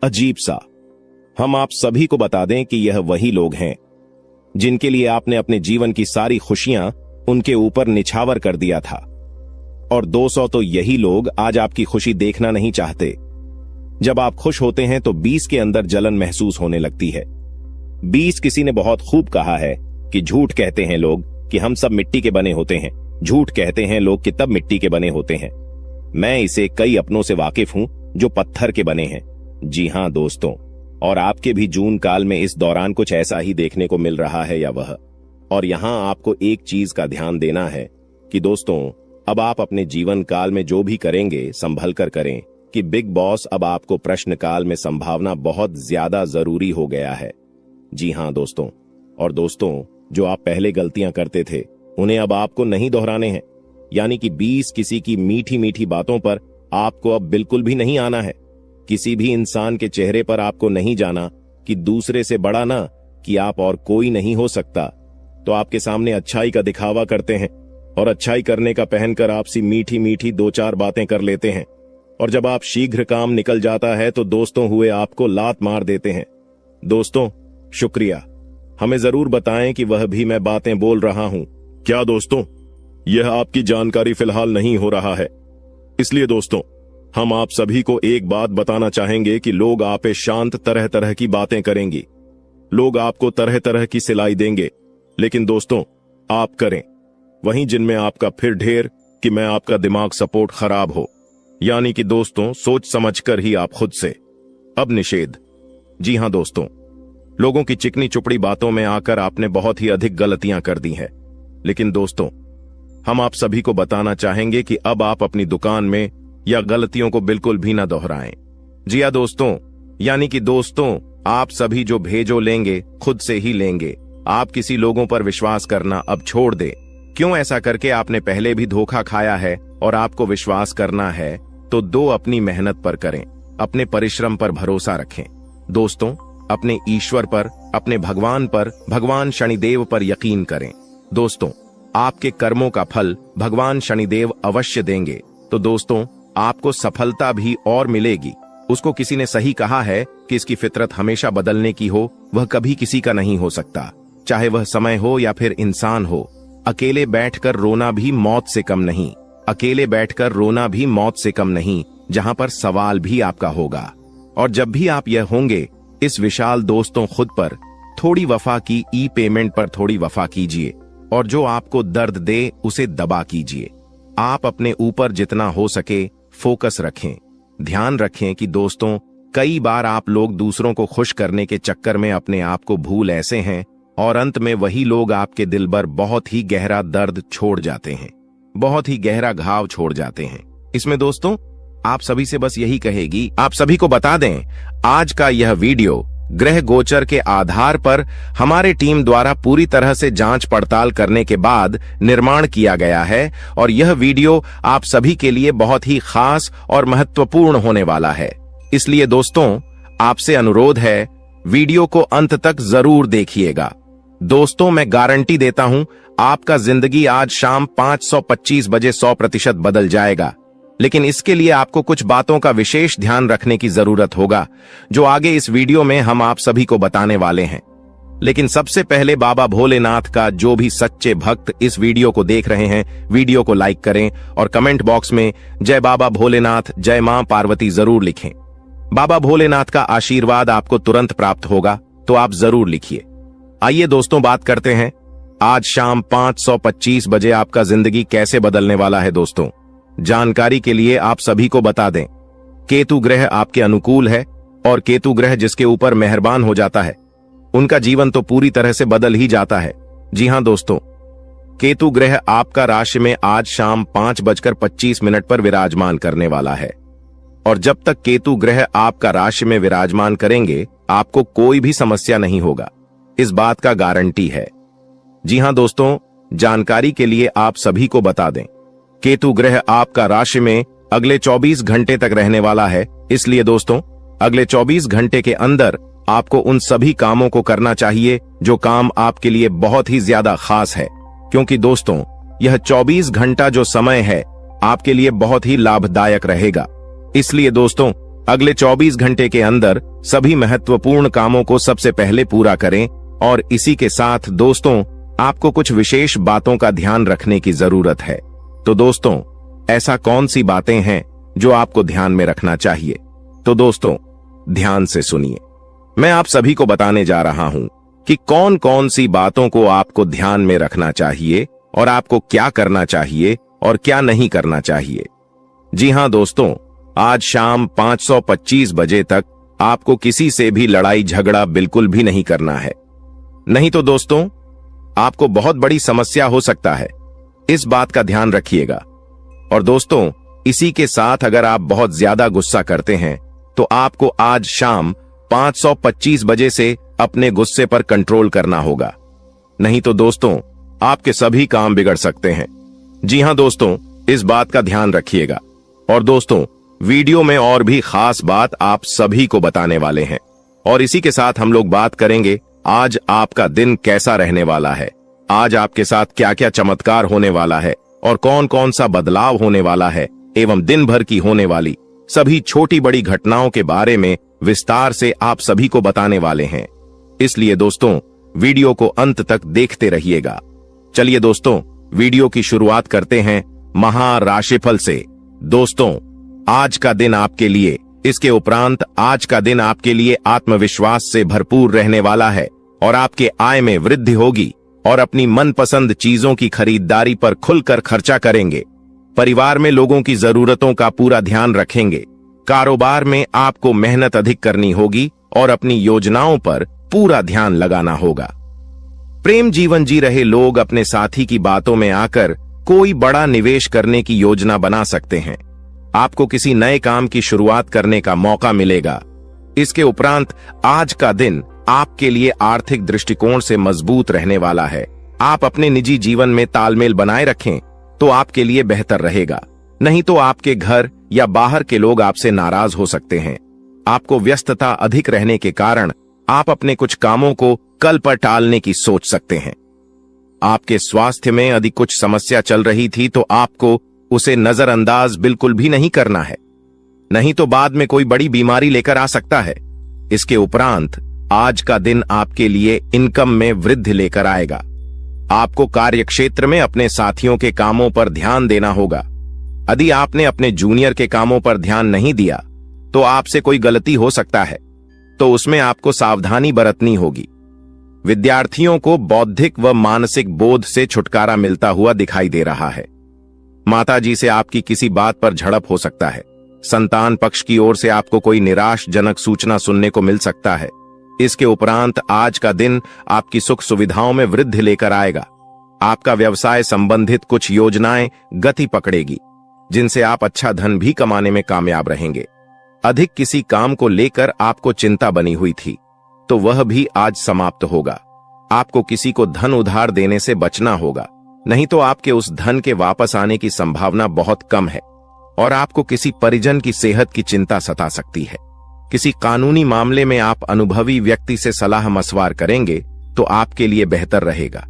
अजीब सा। हम आप सभी को बता दें कि यह वही लोग हैं जिनके लिए आपने अपने जीवन की सारी खुशियां उनके ऊपर निछावर कर दिया था। और 200 तो यही लोग आज आपकी खुशी देखना नहीं चाहते। जब आप खुश होते हैं तो 20 के अंदर जलन महसूस होने लगती है। 20 किसी ने बहुत खूब कहा है कि झूठ कहते हैं लोग कि हम सब मिट्टी के बने होते हैं, झूठ कहते हैं लोग कि तब मिट्टी के बने होते हैं। मैं इसे कई अपनों से वाकिफ हूं जो पत्थर के बने हैं। जी हां दोस्तों, और आपके भी जून काल में इस दौरान कुछ ऐसा ही देखने को मिल रहा है या वह। और यहां आपको एक चीज का ध्यान देना है कि दोस्तों अब आप अपने जीवन काल में जो भी करेंगे संभल कर करें, कि बिग बॉस अब आपको प्रश्न काल में संभावना बहुत ज्यादा जरूरी हो गया है। जी हां दोस्तों, और दोस्तों जो आप पहले गलतियां करते थे उन्हें अब आपको नहीं दोहराने हैं, यानी कि 20 किसी की मीठी मीठी बातों पर आपको अब बिल्कुल भी नहीं आना है। किसी भी इंसान के चेहरे पर आपको नहीं जाना कि दूसरे से बड़ा ना कि आप और कोई नहीं हो सकता, तो आपके सामने अच्छाई का दिखावा करते हैं और अच्छाई करने का पहनकर आपसी मीठी मीठी 2-4 बातें कर लेते हैं। और जब आप शीघ्र काम निकल जाता है तो दोस्तों हुए आपको लात मार देते हैं। दोस्तों शुक्रिया, हमें जरूर बताएं कि वह भी मैं बातें बोल रहा हूं क्या। दोस्तों यह आपकी जानकारी फिलहाल नहीं हो रहा है, इसलिए दोस्तों हम आप सभी को एक बात बताना चाहेंगे कि लोग आप पे शांत तरह तरह की बातें करेंगी, लोग आपको तरह तरह की सिलाई देंगे, लेकिन दोस्तों आप करें वहीं जिनमें आपका फिर ढेर कि मैं आपका दिमाग सपोर्ट खराब हो, यानी कि दोस्तों सोच समझकर ही आप खुद से। अब निषेध। जी हां दोस्तों, लोगों की चिकनी चुपड़ी बातों में आकर आपने बहुत ही अधिक गलतियां कर दी हैं, लेकिन दोस्तों हम आप सभी को बताना चाहेंगे कि अब आप अपनी दुकान में या गलतियों को बिल्कुल भी ना दोहराएं। जी हां दोस्तों, यानी कि दोस्तों आप सभी जो भेजो लेंगे खुद से ही लेंगे। आप किसी लोगों पर विश्वास करना अब छोड़ दे। क्यों ऐसा करके आपने पहले भी धोखा खाया है और आपको विश्वास करना है तो दो अपनी मेहनत पर करें, अपने परिश्रम पर भरोसा रखें। दोस्तों अपने ईश्वर पर, अपने भगवान पर, भगवान शनिदेव पर यकीन करें। दोस्तों आपके कर्मों का फल भगवान शनिदेव अवश्य देंगे। तो दोस्तों आपको सफलता भी और मिलेगी। उसको किसी ने सही कहा है कि इसकी फितरत हमेशा बदलने की हो, वह कभी किसी का नहीं हो सकता, चाहे वह समय हो या फिर इंसान हो। अकेले बैठकर रोना भी मौत से कम नहीं, अकेले बैठकर रोना भी मौत से कम नहीं, जहां पर सवाल भी आपका होगा। और जब भी आप यह होंगे, इस विशाल दोस्तों खुद पर थोड़ी वफा की ई पेमेंट पर थोड़ी वफा कीजिए, और जो आपको दर्द दे उसे दबा कीजिए। आप अपने ऊपर जितना हो सके फोकस रखें। ध्यान रखें कि दोस्तों कई बार आप लोग दूसरों को खुश करने के चक्कर में अपने आप को भूल ऐसे हैं, और अंत में वही लोग आपके दिल पर बहुत ही गहरा दर्द छोड़ जाते हैं, बहुत ही गहरा घाव छोड़ जाते हैं। इसमें दोस्तों आप सभी से बस यही कहेगी, आप सभी को बता दें आज का यह वीडियो ग्रह गोचर के आधार पर हमारे टीम द्वारा पूरी तरह से जांच पड़ताल करने के बाद निर्माण किया गया है, और यह वीडियो आप सभी के लिए बहुत ही खास और महत्वपूर्ण होने वाला है। इसलिए दोस्तों आपसे अनुरोध है वीडियो को अंत तक जरूर देखिएगा। दोस्तों मैं गारंटी देता हूं आपका जिंदगी आज शाम 5:25 बजे 100% बदल जाएगा, लेकिन इसके लिए आपको कुछ बातों का विशेष ध्यान रखने की जरूरत होगा, जो आगे इस वीडियो में हम आप सभी को बताने वाले हैं। लेकिन सबसे पहले बाबा भोलेनाथ का जो भी सच्चे भक्त इस वीडियो को देख रहे हैं, वीडियो को लाइक करें और कमेंट बॉक्स में जय बाबा भोलेनाथ, जय मां पार्वती जरूर लिखें। बाबा भोलेनाथ का आशीर्वाद आपको तुरंत प्राप्त होगा, तो आप जरूर लिखिए। आइए दोस्तों बात करते हैं आज शाम 5:25 बजे आपका जिंदगी कैसे बदलने वाला है। दोस्तों जानकारी के लिए आप सभी को बता दें, केतु ग्रह आपके अनुकूल है, और केतु ग्रह जिसके ऊपर मेहरबान हो जाता है उनका जीवन तो पूरी तरह से बदल ही जाता है। जी हां दोस्तों, केतु ग्रह आपका राशि में आज शाम 5:25 पर विराजमान करने वाला है। और जब तक केतु ग्रह आपका राशि में विराजमान करेंगे, आपको कोई भी समस्या नहीं होगा, इस बात का गारंटी है। जी हां दोस्तों, जानकारी के लिए आप सभी को बता दें, केतु ग्रह आपका राशि में अगले 24 घंटे तक रहने वाला है। इसलिए दोस्तों, अगले 24 घंटे के अंदर आपको उन सभी कामों को करना चाहिए जो काम आपके लिए बहुत ही ज्यादा खास है, क्योंकि दोस्तों यह 24 घंटा जो समय है आपके लिए बहुत ही लाभदायक रहेगा। इसलिए दोस्तों, अगले 24 घंटे के अंदर सभी महत्वपूर्ण कामों को सबसे पहले पूरा करें। और इसी के साथ दोस्तों, आपको कुछ विशेष बातों का ध्यान रखने की जरूरत है। तो दोस्तों, ऐसा कौन सी बातें हैं जो आपको ध्यान में रखना चाहिए? तो दोस्तों, ध्यान से सुनिए। मैं आप सभी को बताने जा रहा हूं कि कौन कौन सी बातों को आपको ध्यान में रखना चाहिए और आपको क्या करना चाहिए और क्या नहीं करना चाहिए। जी हां दोस्तों, आज शाम 5:25 बजे तक आपको किसी से भी लड़ाई झगड़ा बिल्कुल भी नहीं करना है, नहीं तो दोस्तों आपको बहुत बड़ी समस्या हो सकता है। इस बात का ध्यान रखिएगा। और दोस्तों, इसी के साथ अगर आप बहुत ज्यादा गुस्सा करते हैं तो आपको आज शाम 5:25 बजे से अपने गुस्से पर कंट्रोल करना होगा, नहीं तो दोस्तों आपके सभी काम बिगड़ सकते हैं। जी हां दोस्तों, इस बात का ध्यान रखिएगा। और दोस्तों, वीडियो में और भी खास बात आप सभी को बताने वाले हैं। और इसी के साथ हम लोग बात करेंगे आज आपका दिन कैसा रहने वाला है, आज आपके साथ क्या क्या चमत्कार होने वाला है और कौन कौन सा बदलाव होने वाला है, एवं दिन भर की होने वाली सभी छोटी बड़ी घटनाओं के बारे में विस्तार से आप सभी को बताने वाले हैं। इसलिए दोस्तों, वीडियो को अंत तक देखते रहिएगा। चलिए दोस्तों, वीडियो की शुरुआत करते हैं महाराशिफल से। दोस्तों, आज का दिन आपके लिए, इसके उपरांत आज का दिन आपके लिए आत्मविश्वास से भरपूर रहने वाला है और आपके आय में वृद्धि होगी और अपनी मनपसंद चीजों की खरीदारी पर खुलकर खर्चा करेंगे। परिवार में लोगों की जरूरतों का पूरा ध्यान रखेंगे। कारोबार में आपको मेहनत अधिक करनी होगी और अपनी योजनाओं पर पूरा ध्यान लगाना होगा। प्रेम जीवन जी रहे लोग अपने साथी की बातों में आकर कोई बड़ा निवेश करने की योजना बना सकते हैं। आपको किसी नए काम की शुरुआत करने का मौका मिलेगा। इसके उपरांत आज का दिन आपके लिए आर्थिक दृष्टिकोण से मजबूत रहने वाला है। आप अपने निजी जीवन में तालमेल बनाए रखें तो आपके लिए बेहतर रहेगा, नहीं तो आपके घर या बाहर के लोग आपसे नाराज हो सकते हैं। आपको व्यस्तता अधिक रहने के कारण आप अपने कुछ कामों को कल पर टालने की सोच सकते हैं। आपके स्वास्थ्य में यदि कुछ समस्या चल रही थी तो आपको उसे नजरअंदाज बिल्कुल भी नहीं करना है, नहीं तो बाद में कोई बड़ी बीमारी लेकर आ सकता है। इसके उपरांत आज का दिन आपके लिए इनकम में वृद्धि लेकर आएगा। आपको कार्यक्षेत्र में अपने साथियों के कामों पर ध्यान देना होगा। यदि आपने अपने जूनियर के कामों पर ध्यान नहीं दिया तो आपसे कोई गलती हो सकता है, तो उसमें आपको सावधानी बरतनी होगी। विद्यार्थियों को बौद्धिक व मानसिक बोध से छुटकारा मिलता हुआ दिखाई दे रहा है। माताजी से आपकी किसी बात पर झड़प हो सकता है। संतान पक्ष की ओर से आपको कोई निराशजनक सूचना सुनने को मिल सकता है। इसके उपरांत आज का दिन आपकी सुख सुविधाओं में वृद्धि लेकर आएगा। आपका व्यवसाय संबंधित कुछ योजनाएं गति पकड़ेगी, जिनसे आप अच्छा धन भी कमाने में कामयाब रहेंगे। अधिक किसी काम को लेकर आपको चिंता बनी हुई थी तो वह भी आज समाप्त होगा। आपको किसी को धन उधार देने से बचना होगा, नहीं तो आपके उस धन के वापस आने की संभावना बहुत कम है। और आपको किसी परिजन की सेहत की चिंता सता सकती है। किसी कानूनी मामले में आप अनुभवी व्यक्ति से सलाह मशवरा करेंगे तो आपके लिए बेहतर रहेगा।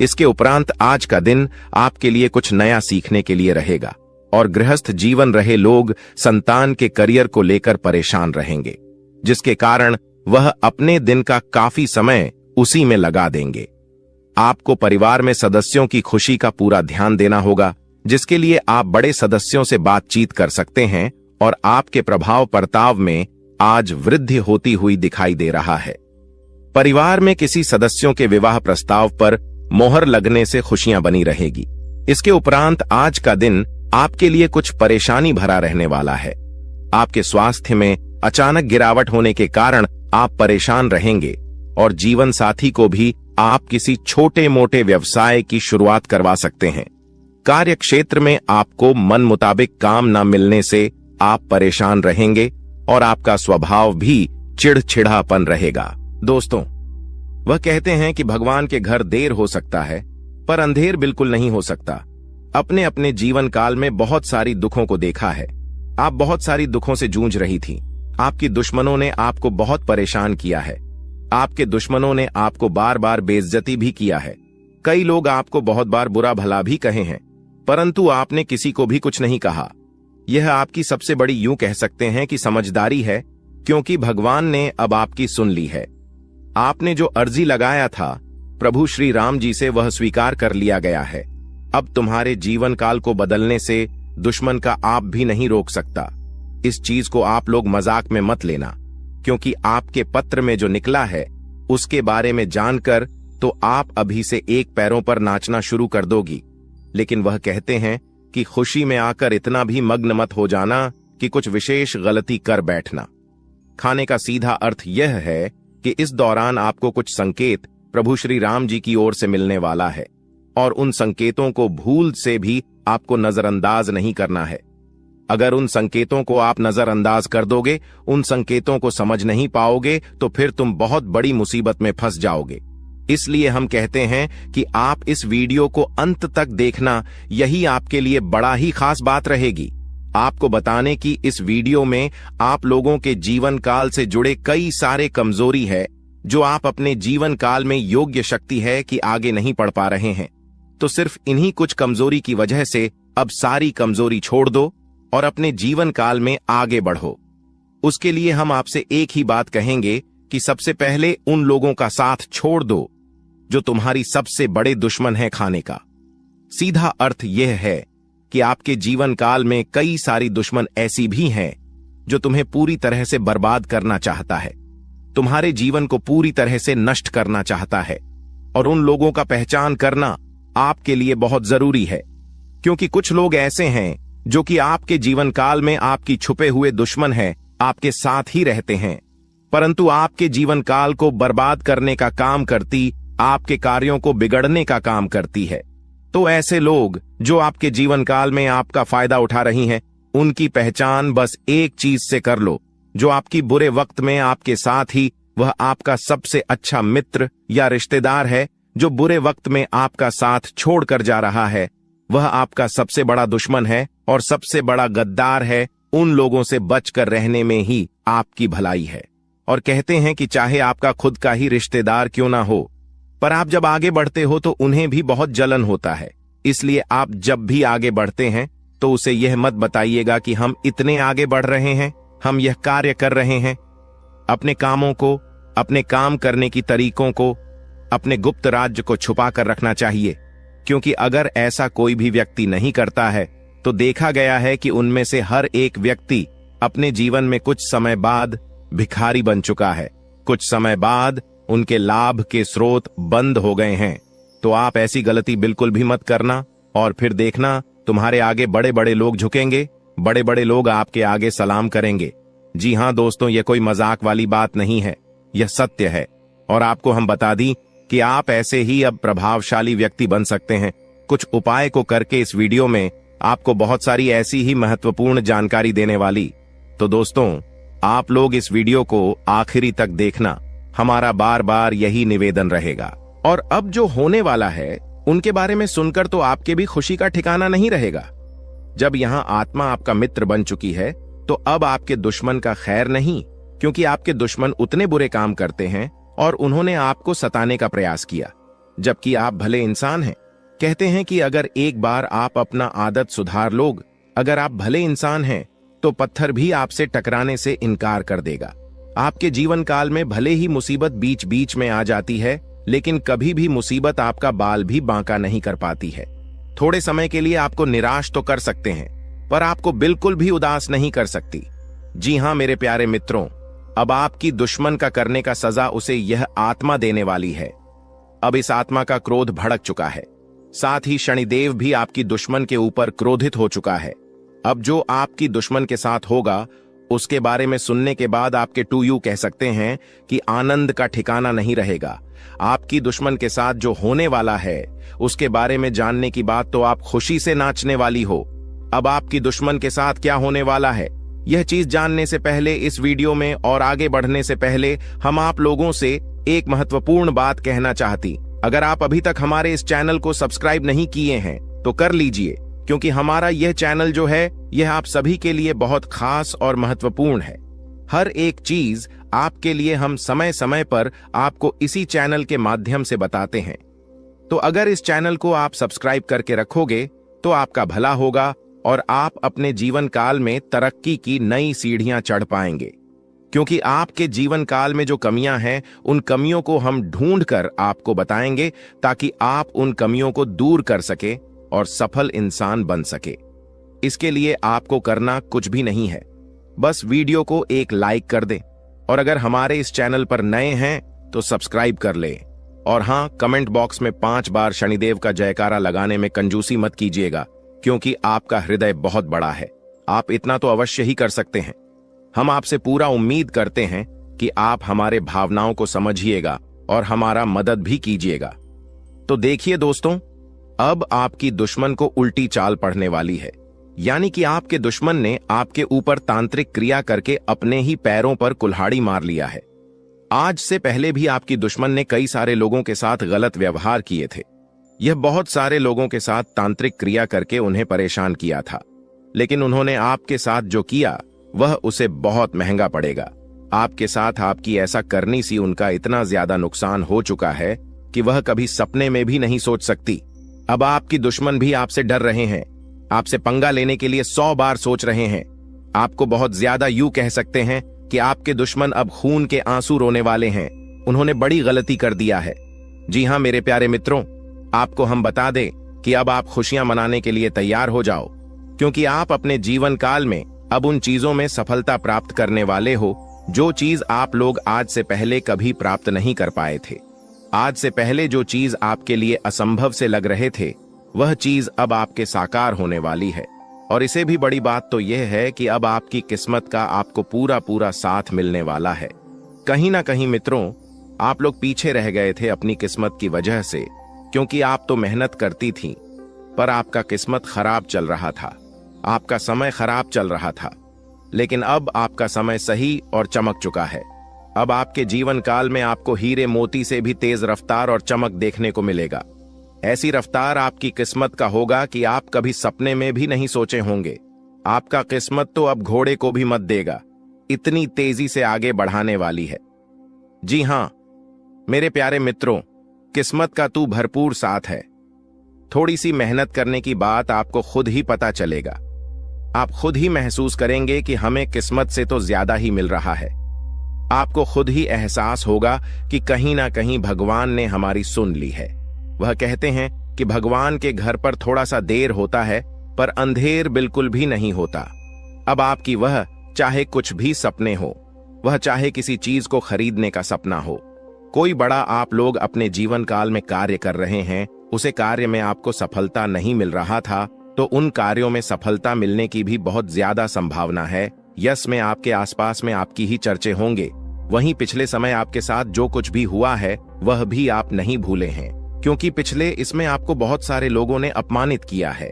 इसके उपरांत आज का दिन आपके लिए कुछ नया सीखने के लिए रहेगा और गृहस्थ जीवन रहे लोग संतान के करियर को लेकर परेशान रहेंगे, जिसके कारण वह अपने दिन का काफी समय उसी में लगा देंगे। आपको परिवार में सदस्यों की खुशी का पूरा ध्यान देना होगा, जिसके लिए आप बड़े सदस्यों से बातचीत कर सकते हैं और आपके प्रभाव प्रताप में आज वृद्धि होती हुई दिखाई दे रहा है। परिवार में किसी सदस्यों के विवाह प्रस्ताव पर मोहर लगने से खुशियां बनी रहेगी। इसके उपरांत आज का दिन आपके लिए कुछ परेशानी भरा रहने वाला है। आपके स्वास्थ्य में अचानक गिरावट होने के कारण आप परेशान रहेंगे और जीवन साथी को भी आप किसी छोटे मोटे व्यवसाय की शुरुआत करवा सकते हैं। कार्य क्षेत्र में आपको मन मुताबिक काम न मिलने से आप परेशान रहेंगे और आपका स्वभाव भी चिड़चिड़ापन रहेगा। दोस्तों, वह कहते हैं कि भगवान के घर देर हो सकता है पर अंधेर बिल्कुल नहीं हो सकता। अपने अपने जीवन काल में बहुत सारी दुखों को देखा है। आप बहुत सारी दुखों से जूझ रही थी। आपकी दुश्मनों ने आपको बहुत परेशान किया है। आपके दुश्मनों ने आपको बार बार बेइज्जती भी किया है। कई लोग आपको बहुत बार बुरा भला भी कहे हैं, परंतु आपने किसी को भी कुछ नहीं कहा। यह आपकी सबसे बड़ी, यूं कह सकते हैं कि समझदारी है, क्योंकि भगवान ने अब आपकी सुन ली है। आपने जो अर्जी लगाया था प्रभु श्री राम जी से, वह स्वीकार कर लिया गया है। अब तुम्हारे जीवन काल को बदलने से दुश्मन का आप भी नहीं रोक सकता। इस चीज को आप लोग मजाक में मत लेना, क्योंकि आपके पत्र में जो निकला है उसके बारे में जानकर तो आप अभी से एक पैरों पर नाचना शुरू कर दोगी। लेकिन वह कहते हैं कि खुशी में आकर इतना भी मग्न मत हो जाना कि कुछ विशेष गलती कर बैठना। खाने का सीधा अर्थ यह है कि इस दौरान आपको कुछ संकेत प्रभु श्री राम जी की ओर से मिलने वाला है, और उन संकेतों को भूल से भी आपको नजरअंदाज नहीं करना है। अगर उन संकेतों को आप नजरअंदाज कर दोगे, उन संकेतों को समझ नहीं पाओगे, तो फिर तुम बहुत बड़ी मुसीबत में फंस जाओगे। इसलिए हम कहते हैं कि आप इस वीडियो को अंत तक देखना, यही आपके लिए बड़ा ही खास बात रहेगी। आपको बताने की इस वीडियो में आप लोगों के जीवन काल से जुड़े कई सारे कमजोरी है, जो आप अपने जीवन काल में योग्य शक्ति है कि आगे नहीं बढ़ पा रहे हैं। तो सिर्फ इन्हीं कुछ कमजोरी की वजह से अब सारी कमजोरी छोड़ दो और अपने जीवन काल में आगे बढ़ो। उसके लिए हम आपसे एक ही बात कहेंगे कि सबसे पहले उन लोगों का साथ छोड़ दो जो तुम्हारी सबसे बड़े दुश्मन है खाने का। सीधा अर्थ यह है कि आपके जीवन काल में कई सारी दुश्मन ऐसी भी हैं जो तुम्हें पूरी तरह से बर्बाद करना चाहता है, तुम्हारे जीवन को पूरी तरह से नष्ट करना चाहता है। और उन लोगों का पहचान करना आपके लिए बहुत जरूरी है, क्योंकि कुछ लोग ऐसे हैं जो कि आपके जीवन काल में आपकी छुपे हुए दुश्मन है, आपके साथ ही रहते हैं, परंतु आपके जीवन काल को बर्बाद करने का काम करती, आपके कार्यों को बिगड़ने का काम करती है। तो ऐसे लोग जो आपके जीवन काल में आपका फायदा उठा रही हैं, उनकी पहचान बस एक चीज से कर लो, जो आपकी बुरे वक्त में आपके साथ ही वह आपका सबसे अच्छा मित्र या रिश्तेदार है, जो बुरे वक्त में आपका साथ छोड़कर जा रहा है, वह आपका सबसे बड़ा दुश्मन है और सबसे बड़ा गद्दार है। उन लोगों से बचकर रहने में ही आपकी भलाई है। और कहते हैं कि चाहे आपका खुद का ही रिश्तेदार क्यों ना हो, पर आप जब आगे बढ़ते हो तो उन्हें भी बहुत जलन होता है। इसलिए आप जब भी आगे बढ़ते हैं तो उसे यह मत बताइएगा कि हम इतने आगे बढ़ रहे हैं, हम यह कार्य कर रहे हैं। अपने कामों को, अपने काम करने की तरीकों को, अपने गुप्त राज्य को छुपा कर रखना चाहिए, क्योंकि अगर ऐसा कोई भी व्यक्ति नहीं करता है तो देखा गया है कि उनमें से हर एक व्यक्ति अपने जीवन में कुछ समय बाद भिखारी बन चुका है। कुछ समय बाद उनके लाभ के स्रोत बंद हो गए हैं। तो आप ऐसी गलती बिल्कुल भी मत करना, और फिर देखना तुम्हारे आगे बड़े बड़े लोग झुकेंगे, बड़े बड़े लोग आपके आगे सलाम करेंगे। जी हां दोस्तों, यह कोई मजाक वाली बात नहीं है, यह सत्य है। और आपको हम बता दी कि आप ऐसे ही अब प्रभावशाली व्यक्ति बन सकते हैं। कुछ उपाय को करके इस वीडियो में आपको बहुत सारी ऐसी ही महत्वपूर्ण जानकारी देने वाली। तो दोस्तों, आप लोग इस वीडियो को आखिरी तक देखना, हमारा बार बार यही निवेदन रहेगा। और अब जो होने वाला है उनके बारे में सुनकर तो आपके भी खुशी का ठिकाना नहीं रहेगा। जब यहां आत्मा आपका मित्र बन चुकी है तो अब आपके दुश्मन का खैर नहीं, क्योंकि आपके दुश्मन उतने बुरे काम करते हैं और उन्होंने आपको सताने का प्रयास किया, जबकि आप भले इंसान हैं। कहते हैं कि अगर एक बार आप अपना आदत सुधार लोग, अगर आप भले इंसान हैं तो पत्थर भी आपसे टकराने से इनकार कर देगा। आपके जीवन काल में भले ही मुसीबत बीच बीच में आ जाती है, लेकिन कभी भी मुसीबत आपका बाल भी बांका नहीं कर पाती है। थोड़े समय के लिए आपको निराश तो कर सकते हैं, पर आपको बिल्कुल भी उदास नहीं कर सकती। जी हां मेरे प्यारे मित्रों, अब आपकी दुश्मन का करने का सजा उसे यह आत्मा देने वाली है। अब इस आत्मा का क्रोध भड़क चुका है, साथ ही शनिदेव भी आपकी दुश्मन के ऊपर क्रोधित हो चुका है। अब जो आपकी दुश्मन के साथ होगा उसके बारे में सुनने के बाद आपके टू यू कह सकते हैं कि आनंद का ठिकाना नहीं रहेगा। आपकी दुश्मन के साथ जो होने वाला है उसके बारे में जानने की बात तो आप खुशी से नाचने वाली हो। अब आपकी दुश्मन के साथ क्या होने वाला है, यह चीज जानने से पहले इस वीडियो में और आगे बढ़ने से पहले हम आप लोगों से एक महत्वपूर्ण बात कहना चाहती। अगर आप अभी तक हमारे इस चैनल को सब्सक्राइब नहीं किए हैं तो कर लीजिए, क्योंकि हमारा यह चैनल जो है यह आप सभी के लिए बहुत खास और महत्वपूर्ण है। हर एक चीज आपके लिए हम समय समय पर आपको इसी चैनल के माध्यम से बताते हैं। तो अगर इस चैनल को आप सब्सक्राइब करके रखोगे तो आपका भला होगा और आप अपने जीवन काल में तरक्की की नई सीढ़ियां चढ़ पाएंगे। क्योंकि आपके जीवन काल में जो कमियां हैं उन कमियों को हम ढूंढकर आपको बताएंगे ताकि आप उन कमियों को दूर कर सके और सफल इंसान बन सके। इसके लिए आपको करना कुछ भी नहीं है, बस वीडियो को एक लाइक कर दें और अगर हमारे इस चैनल पर नए हैं तो सब्सक्राइब कर लें। और हां, कमेंट बॉक्स में 5 बार शनिदेव का जयकारा लगाने में कंजूसी मत कीजिएगा, क्योंकि आपका हृदय बहुत बड़ा है। आप इतना तो अवश्य ही कर सकते हैं। हम आपसे पूरा उम्मीद करते हैं कि आप हमारे भावनाओं को समझिएगा और हमारा मदद भी कीजिएगा। तो देखिए दोस्तों, अब आपकी दुश्मन को उल्टी चाल पड़ने वाली है, यानी कि आपके दुश्मन ने आपके ऊपर तांत्रिक क्रिया करके अपने ही पैरों पर कुल्हाड़ी मार लिया है। आज से पहले भी आपकी दुश्मन ने कई सारे लोगों के साथ गलत व्यवहार किए थे। यह बहुत सारे लोगों के साथ तांत्रिक क्रिया करके उन्हें परेशान किया था, लेकिन उन्होंने आपके साथ जो किया वह उसे बहुत महंगा पड़ेगा। आपके साथ आपकी ऐसा करनी सी उनका इतना ज्यादा नुकसान हो चुका है कि वह कभी सपने में भी नहीं सोच सकती। अब आपकी दुश्मन भी आपसे डर रहे हैं, आपसे पंगा लेने के लिए 100 बार सोच रहे हैं। आपको बहुत ज्यादा यूं कह सकते हैं कि आपके दुश्मन अब खून के आंसू रोने वाले हैं। उन्होंने बड़ी गलती कर दिया है। जी हां मेरे प्यारे मित्रों, आपको हम बता दें कि अब आप खुशियां मनाने के लिए तैयार हो जाओ, क्योंकि आप अपने जीवन काल में अब उन चीजों में सफलता प्राप्त करने वाले हो जो चीज आप लोग आज से पहले कभी प्राप्त नहीं कर पाए थे। आज से पहले जो चीज आपके लिए असंभव से लग रहे थे वह चीज अब आपके साकार होने वाली है। और इसे भी बड़ी बात तो यह है कि अब आपकी किस्मत का आपको पूरा पूरा साथ मिलने वाला है। कहीं ना कहीं मित्रों, आप लोग पीछे रह गए थे अपनी किस्मत की वजह से, क्योंकि आप तो मेहनत करती थीं, पर आपका किस्मत खराब चल रहा था, आपका समय खराब चल रहा था। लेकिन अब आपका समय सही और चमक चुका है। अब आपके जीवन काल में आपको हीरे मोती से भी तेज रफ्तार और चमक देखने को मिलेगा। ऐसी रफ्तार आपकी किस्मत का होगा कि आप कभी सपने में भी नहीं सोचे होंगे। आपका किस्मत तो अब घोड़े को भी मत देगा, इतनी तेजी से आगे बढ़ाने वाली है। जी हां मेरे प्यारे मित्रों, किस्मत का तू भरपूर साथ है। थोड़ी सी मेहनत करने की बात आपको खुद ही पता चलेगा। आप खुद ही महसूस करेंगे कि हमें किस्मत से तो ज्यादा ही मिल रहा है। आपको खुद ही एहसास होगा कि कहीं ना कहीं भगवान ने हमारी सुन ली है। वह कहते हैं कि भगवान के घर पर थोड़ा सा देर होता है पर अंधेर बिल्कुल भी नहीं होता। अब आपकी वह चाहे कुछ भी सपने हो, वह चाहे किसी चीज को खरीदने का सपना हो, कोई बड़ा आप लोग अपने जीवन काल में कार्य कर रहे हैं, उसे कार्य में आपको सफलता नहीं मिल रहा था, तो उन कार्यों में सफलता मिलने की भी बहुत ज्यादा संभावना है। यश में आपके आसपास में आपकी ही चर्चे होंगे। वहीं पिछले समय आपके साथ जो कुछ भी हुआ है वह भी आप नहीं भूले हैं, क्योंकि पिछले इसमें आपको बहुत सारे लोगों ने अपमानित किया है।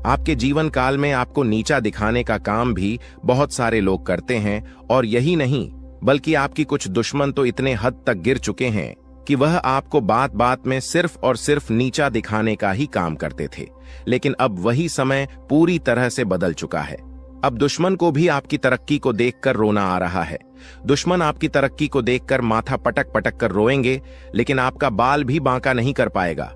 आपके जीवन काल में आपको नीचा दिखाने का काम भी बहुत सारे लोग करते हैं। और यही नहीं, बल्कि आपकी कुछ दुश्मन तो इतने हद तक गिर चुके हैं कि वह आपको बात बात में सिर्फ और सिर्फ नीचा दिखाने का ही काम करते थे। लेकिन अब वही समय पूरी तरह से बदल चुका है। अब दुश्मन को भी आपकी तरक्की को देखकर रोना आ रहा है। दुश्मन आपकी तरक्की को देखकर माथा पटक पटक कर रोएंगे, लेकिन आपका बाल भी बांका नहीं कर पाएगा।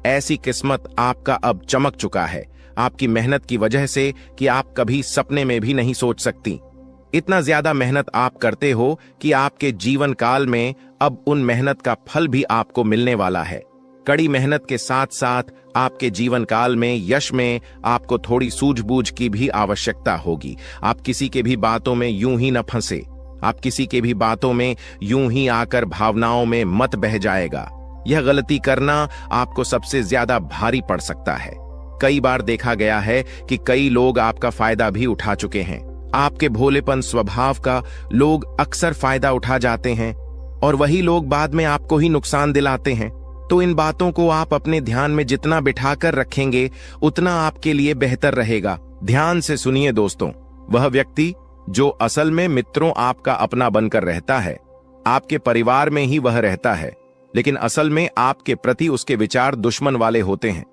ऐसी किस्मत आपका अब चमक चुका है, आपकी मेहनत की वजह से, कि आप कभी सपने में भी नहीं सोच सकती। इतना ज्यादा मेहनत आप करते हो कि आपके जीवन काल में अब उन मेहनत का फल भी आपको मिलने वाला है। कड़ी मेहनत के साथ साथ आपके जीवन काल में यश में आपको थोड़ी सूझबूझ की भी आवश्यकता होगी। आप किसी के भी बातों में यूं ही न फंसे, आप किसी के भी बातों में यूं ही आकर भावनाओं में मत बह जाएगा। यह गलती करना आपको सबसे ज्यादा भारी पड़ सकता है। कई बार देखा गया है कि कई लोग आपका फायदा भी उठा चुके हैं। आपके भोलेपन स्वभाव का लोग अक्सर फायदा उठा जाते हैं और वही लोग बाद में आपको ही नुकसान दिलाते हैं। तो इन बातों को आप अपने ध्यान में जितना बिठाकर रखेंगे उतना आपके लिए बेहतर रहेगा। ध्यान से सुनिए दोस्तों, वह व्यक्ति जो असल में मित्रों आपका अपना बनकर रहता है, आपके परिवार में ही वह रहता है, लेकिन असल में आपके प्रति उसके विचार दुश्मन वाले होते हैं।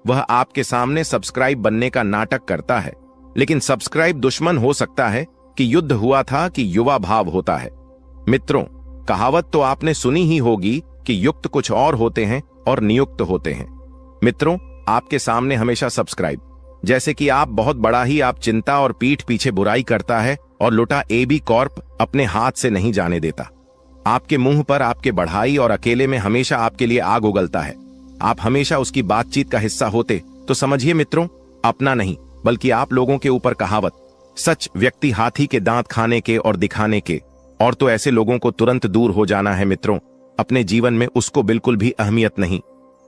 वह आपके सामने सब्सक्राइब बनने का नाटक करता है, लेकिन सब्सक्राइब दुश्मन हो सकता है कि युद्ध हुआ था कि युवा भाव होता है। मित्रों, कहावत तो आपने सुनी ही होगी कि युक्त कुछ और होते हैं और नियुक्त होते हैं। मित्रों, आपके सामने हमेशा सब्सक्राइब जैसे कि आप बहुत बड़ा ही आप चिंता और पीठ पीछे बुराई करता है और लुटा एबी कॉर्प अपने हाथ से नहीं जाने देता। आपके मुंह पर आपके बढ़ाई और अकेले में हमेशा आपके लिए आग उगलता है। आप हमेशा उसकी बातचीत का हिस्सा होते तो समझिए मित्रों, अपना नहीं बल्कि आप लोगों के ऊपर कहावत, सच व्यक्ति हाथी के दांत खाने के और दिखाने के, और तो ऐसे लोगों को तुरंत दूर हो जाना है मित्रों। अपने जीवन में उसको बिल्कुल भी अहमियत नहीं।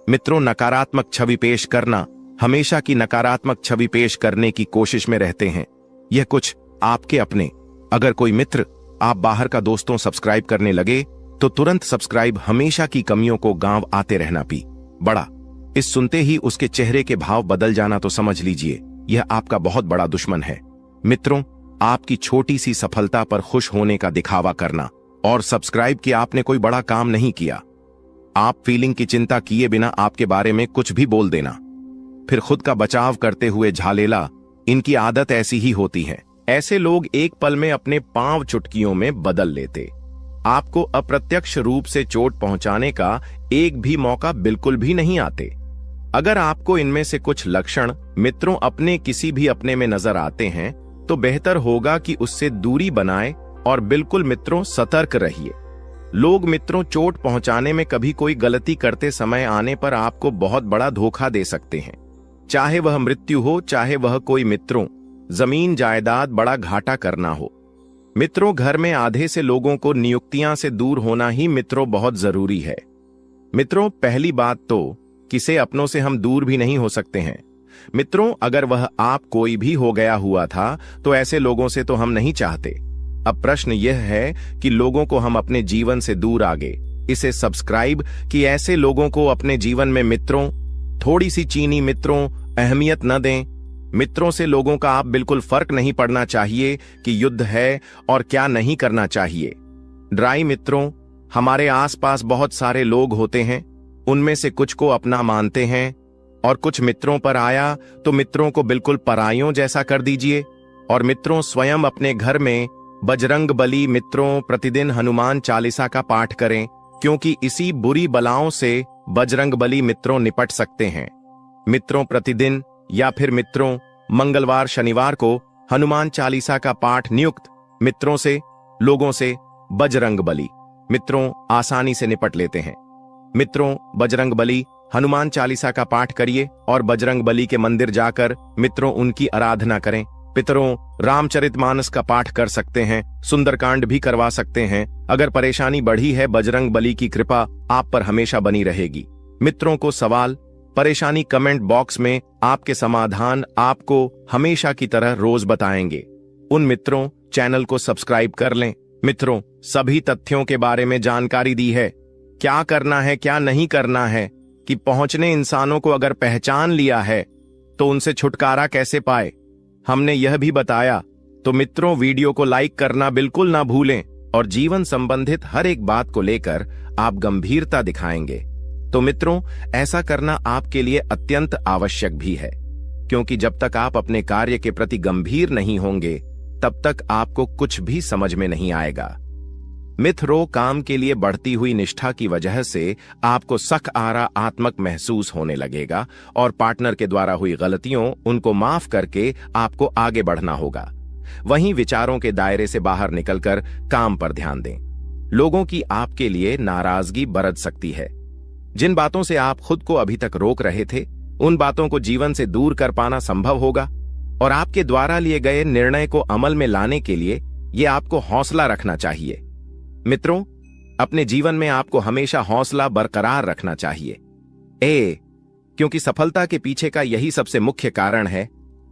मित्रों, नकारात्मक छवि पेश करना, हमेशा की नकारात्मक छवि पेश करने की कोशिश में रहते हैं। यह कुछ आपके अपने। अगर कोई मित्र आप बाहर का दोस्तों सब्सक्राइब करने लगे तो तुरंत सब्सक्राइब हमेशा की कमियों को गांव आते रहना पी बड़ा। इस सुनते ही उसके चेहरे के भाव बदल जाना तो समझ लीजिए यह आपका बहुत बड़ा दुश्मन है। मित्रों, आपकी छोटी सी सफलता पर खुश होने का दिखावा करना और सब्सक्राइब कि आपने कोई बड़ा काम नहीं किया। आप फीलिंग की चिंता किए बिना आपके बारे में कुछ भी बोल देना, फिर खुद का बचाव करते हुए झालेला, इनकी आदत ऐसी ही होती है। ऐसे लोग एक पल में अपने पांव चुटकियों में बदल लेते। आपको अप्रत्यक्ष रूप से चोट पहुंचाने का एक भी मौका बिल्कुल भी नहीं आते। अगर आपको इनमें से कुछ लक्षण मित्रों अपने किसी भी अपने में नजर आते हैं तो बेहतर होगा कि उससे दूरी बनाए और बिल्कुल मित्रों सतर्क रहिए। लोग मित्रों चोट पहुंचाने में कभी कोई गलती करते समय आने पर आपको बहुत बड़ा धोखा दे सकते हैं। चाहे वह मृत्यु हो, चाहे वह कोई मित्रों जमीन जायदाद बड़ा घाटा करना हो। मित्रों, घर में आधे से लोगों को नियुक्तियां से दूर होना ही मित्रों बहुत जरूरी है। मित्रों, पहली बात तो किसे अपनों से हम दूर भी नहीं हो सकते हैं। मित्रों, अगर वह आप कोई भी हो गया हुआ था तो ऐसे लोगों से तो हम नहीं चाहते। अब प्रश्न यह है कि लोगों को हम अपने जीवन से दूर आगे इसे सब्सक्राइब कि ऐसे लोगों को अपने जीवन में मित्रों थोड़ी सी चीनी मित्रों अहमियत न दें। मित्रों से लोगों का आप बिल्कुल फर्क नहीं पड़ना चाहिए कि युद्ध है और क्या नहीं करना चाहिए। ड्राई मित्रों, हमारे आसपास बहुत सारे लोग होते हैं, उनमें से कुछ को अपना मानते हैं और कुछ मित्रों पर आया तो मित्रों को बिल्कुल पराइयों जैसा कर दीजिए। और मित्रों, स्वयं अपने घर में बजरंग बली मित्रों प्रतिदिन हनुमान चालीसा का पाठ करें, क्योंकि इसी बुरी बलाओं से बजरंग बली मित्रों निपट सकते हैं। मित्रों, प्रतिदिन या फिर मित्रों मंगलवार शनिवार को हनुमान चालीसा का पाठ नियुक्त मित्रों से लोगों से बजरंग बली मित्रों आसानी से निपट लेते हैं। मित्रों, बजरंग बली हनुमान चालीसा का पाठ करिए और बजरंग बली के मंदिर जाकर मित्रों उनकी आराधना करें। पितरों, रामचरितमानस का पाठ कर सकते हैं, सुंदरकांड भी करवा सकते हैं। अगर परेशानी बढ़ी है, बजरंग बली की कृपा आप पर हमेशा बनी रहेगी। मित्रों को सवाल परेशानी कमेंट बॉक्स में आपके समाधान आपको हमेशा की तरह रोज बताएंगे। उन मित्रों चैनल को सब्सक्राइब कर लें। मित्रों, सभी तथ्यों के बारे में जानकारी दी है, क्या करना है क्या नहीं करना है, कि पहुंचने इंसानों को अगर पहचान लिया है तो उनसे छुटकारा कैसे पाए, हमने यह भी बताया। तो मित्रों, वीडियो को लाइक करना बिल्कुल ना भूलें और जीवन संबंधित हर एक बात को लेकर आप गंभीरता दिखाएंगे तो मित्रों ऐसा करना आपके लिए अत्यंत आवश्यक भी है, क्योंकि जब तक आप अपने कार्य के प्रति गंभीर नहीं होंगे तब तक आपको कुछ भी समझ में नहीं आएगा। मित्रों, काम के लिए बढ़ती हुई निष्ठा की वजह से आपको सकारात्मक महसूस होने लगेगा और पार्टनर के द्वारा हुई गलतियों उनको माफ करके आपको आगे बढ़ना होगा। वहीं विचारों के दायरे से बाहर निकलकर काम पर ध्यान दें। लोगों की आपके लिए नाराजगी बरत सकती है। जिन बातों से आप खुद को अभी तक रोक रहे थे उन बातों को जीवन से दूर कर पाना संभव होगा और आपके द्वारा लिए गए निर्णय को अमल में लाने के लिए ये आपको हौसला रखना चाहिए। मित्रों, अपने जीवन में आपको हमेशा हौसला बरकरार रखना चाहिए, क्योंकि सफलता के पीछे का यही सबसे मुख्य कारण है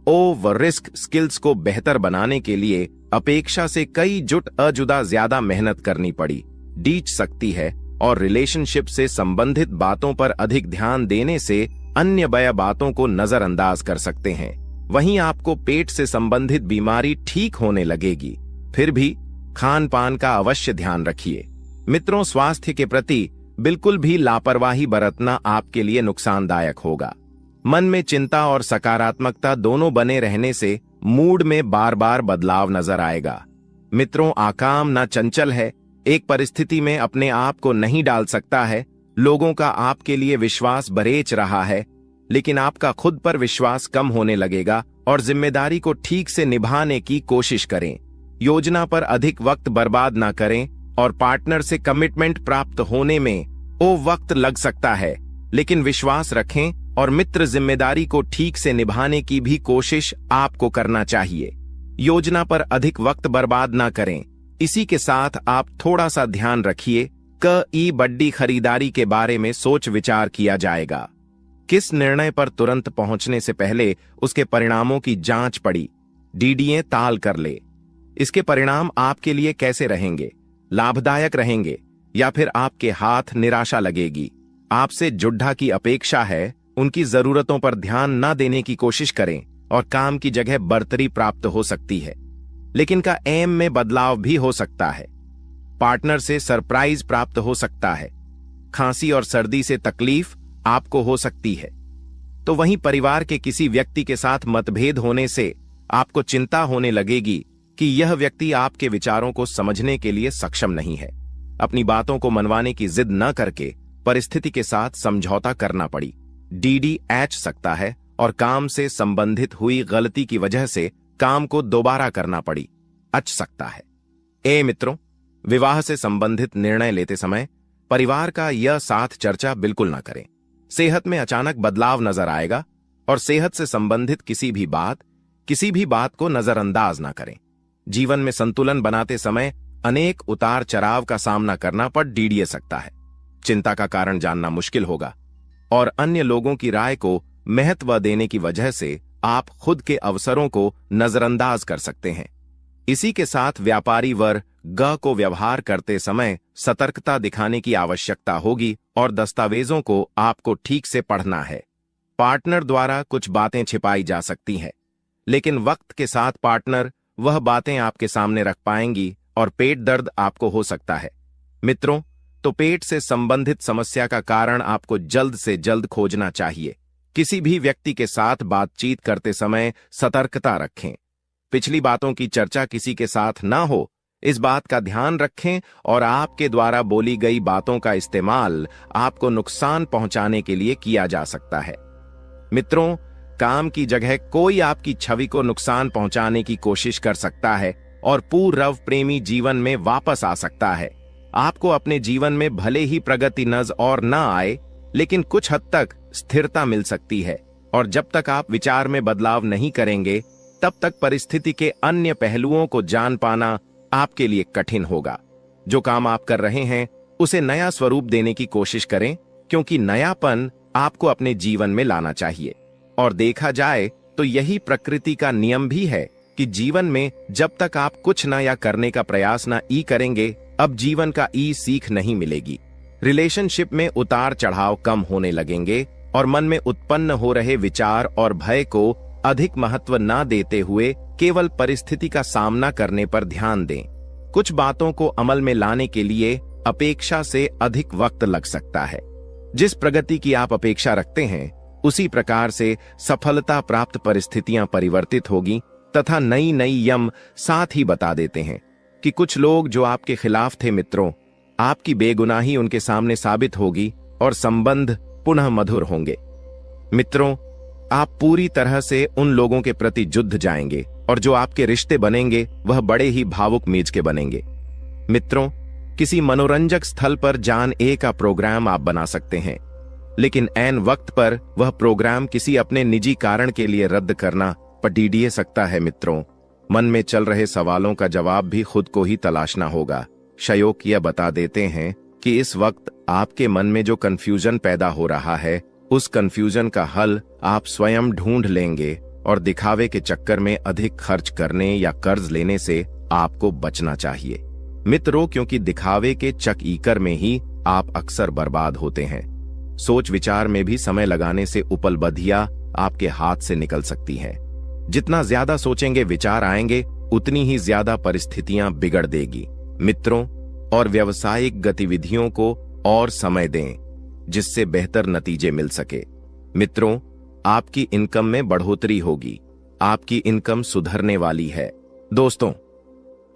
ओवर रिस्क स्किल्स को बेहतर बनाने के लिए अपेक्षा से कई अजुदा ज्यादा मेहनत करनी पड़ी डीच सकती है और रिलेशनशिप से संबंधित बातों पर अधिक ध्यान देने से अन्य बया बातों को नजरअंदाज कर सकते हैं। वहीं आपको पेट से संबंधित बीमारी ठीक होने लगेगी। फिर भी खान पान का अवश्य ध्यान रखिए। मित्रों, स्वास्थ्य के प्रति बिल्कुल भी लापरवाही बरतना आपके लिए नुकसानदायक होगा। मन में चिंता और सकारात्मकता दोनों बने रहने से मूड में बार बार बदलाव नजर आएगा। मित्रों, आकाम ना चंचल है, एक परिस्थिति में अपने आप को नहीं डाल सकता है। लोगों का आपके लिए विश्वास बरेच रहा है, लेकिन आपका खुद पर विश्वास कम होने लगेगा और जिम्मेदारी को ठीक से निभाने की कोशिश करें। योजना पर अधिक वक्त बर्बाद ना करें और पार्टनर से कमिटमेंट प्राप्त होने में वक्त लग सकता है, लेकिन विश्वास रखें और मित्र जिम्मेदारी को ठीक से निभाने की भी कोशिश आपको करना चाहिए। योजना पर अधिक वक्त बर्बाद ना करें। इसी के साथ आप थोड़ा सा ध्यान रखिए कि बड़ी खरीदारी के बारे में सोच विचार किया जाएगा। किस निर्णय पर तुरंत पहुंचने से पहले उसके परिणामों की जांच पड़ी डीडीए ताल कर ले। इसके परिणाम आपके लिए कैसे रहेंगे, लाभदायक रहेंगे या फिर आपके हाथ निराशा लगेगी। आपसे जुड्ढा की अपेक्षा है, उनकी जरूरतों पर ध्यान न देने की कोशिश करें और काम की जगह बढ़तरी प्राप्त हो सकती है, लेकिन का एम में बदलाव भी हो सकता है। पार्टनर से सरप्राइज प्राप्त हो सकता है। खांसी और सर्दी से तकलीफ आपको हो सकती है। तो वहीं परिवार के किसी व्यक्ति के साथ मतभेद होने से आपको चिंता होने लगेगी कि यह व्यक्ति आपके विचारों को समझने के लिए सक्षम नहीं है। अपनी बातों को मनवाने की जिद न करके परिस्थिति के साथ समझौता करना पड़ी डीडीएच सकता है और काम से संबंधित हुई गलती की वजह से काम को दोबारा करना पड़ी अच सकता है। मित्रों, विवाह से संबंधित निर्णय लेते समय परिवार का यह साथ चर्चा बिल्कुल ना करें। सेहत में अचानक बदलाव नजर आएगा और सेहत से संबंधित किसी भी बात को नजरअंदाज ना करें। जीवन में संतुलन बनाते समय अनेक उतार चढ़ाव का सामना करना पड़ डीडीए सकता है। चिंता का कारण जानना मुश्किल होगा और अन्य लोगों की राय को महत्व देने की वजह से आप खुद के अवसरों को नजरअंदाज कर सकते हैं। इसी के साथ व्यापारी वर्ग को व्यवहार करते समय सतर्कता दिखाने की आवश्यकता होगी और दस्तावेजों को आपको ठीक से पढ़ना है। पार्टनर द्वारा कुछ बातें छिपाई जा सकती हैं, लेकिन वक्त के साथ पार्टनर वह बातें आपके सामने रख पाएंगी और पेट दर्द आपको हो सकता है। मित्रों, तो पेट से संबंधित समस्या का कारण आपको जल्द से जल्द खोजना चाहिए। किसी भी व्यक्ति के साथ बातचीत करते समय सतर्कता रखें। पिछली बातों की चर्चा किसी के साथ ना हो, इस बात का ध्यान रखें और आपके द्वारा बोली गई बातों का इस्तेमाल आपको नुकसान पहुंचाने के लिए किया जा सकता है। मित्रों, काम की जगह कोई आपकी छवि को नुकसान पहुंचाने की कोशिश कर सकता है और पूर्व प्रेमी जीवन में वापस आ सकता है। आपको अपने जीवन में भले ही प्रगति नजर और न आए, लेकिन कुछ हद तक स्थिरता मिल सकती है और जब तक आप विचार में बदलाव नहीं करेंगे, तब तक परिस्थिति के अन्य पहलुओं को जान पाना आपके लिए कठिन होगा। जो काम आप कर रहे हैं उसे नया स्वरूप देने की कोशिश करें, क्योंकि नयापन आपको अपने जीवन में लाना चाहिए। और देखा जाए तो यही प्रकृति का नियम भी है कि जीवन में जब तक आप कुछ नया करने का प्रयास ना करेंगे, अब जीवन का सीख नहीं मिलेगी। रिलेशनशिप में उतार चढ़ाव कम होने लगेंगे और मन में उत्पन्न हो रहे विचार और भय को अधिक महत्व न देते हुए केवल परिस्थिति का सामना करने पर ध्यान दें। कुछ बातों को अमल में लाने के लिए अपेक्षा से अधिक वक्त लग सकता है। जिस प्रगति की आप अपेक्षा रखते हैं, उसी प्रकार से सफलता प्राप्त परिस्थितियां परिवर्तित होगी तथा नई नई यम साथ ही बता देते हैं कि कुछ लोग जो आपके खिलाफ थे, मित्रों, आपकी बेगुनाही उनके सामने साबित होगी और संबंध पुनः मधुर होंगे। मित्रों, आप पूरी तरह से उन लोगों के प्रति जुड़ जाएंगे और जो आपके रिश्ते बनेंगे वह बड़े ही भावुक मीज के बनेंगे। मित्रों, किसी मनोरंजक स्थल पर जान का प्रोग्राम आप बना सकते हैं, लेकिन ऐन वक्त पर वह प्रोग्राम किसी अपने निजी कारण के लिए रद्द करना पड़ सकता है। मित्रों, मन में चल रहे सवालों का जवाब भी खुद को ही तलाशना होगा। शयोक यह बता देते हैं कि इस वक्त आपके मन में जो कंफ्यूजन पैदा हो रहा है, उस कंफ्यूजन का हल आप स्वयं ढूंढ लेंगे और दिखावे के चक्कर में अधिक खर्च करने या कर्ज लेने से आपको बचना चाहिए मित्रों, क्योंकि दिखावे के चक्कर में ही आप अक्सर बर्बाद होते हैं। सोच विचार में भी समय लगाने से उपलब्धियां आपके हाथ से निकल सकती हैं। जितना ज्यादा सोचेंगे विचार आएंगे, उतनी ही ज्यादा परिस्थितियां बिगड़ देगी मित्रों। और व्यावसायिक गतिविधियों को और समय दें, जिससे बेहतर नतीजे मिल सके मित्रों। आपकी इनकम में बढ़ोतरी होगी, आपकी इनकम सुधरने वाली है दोस्तों।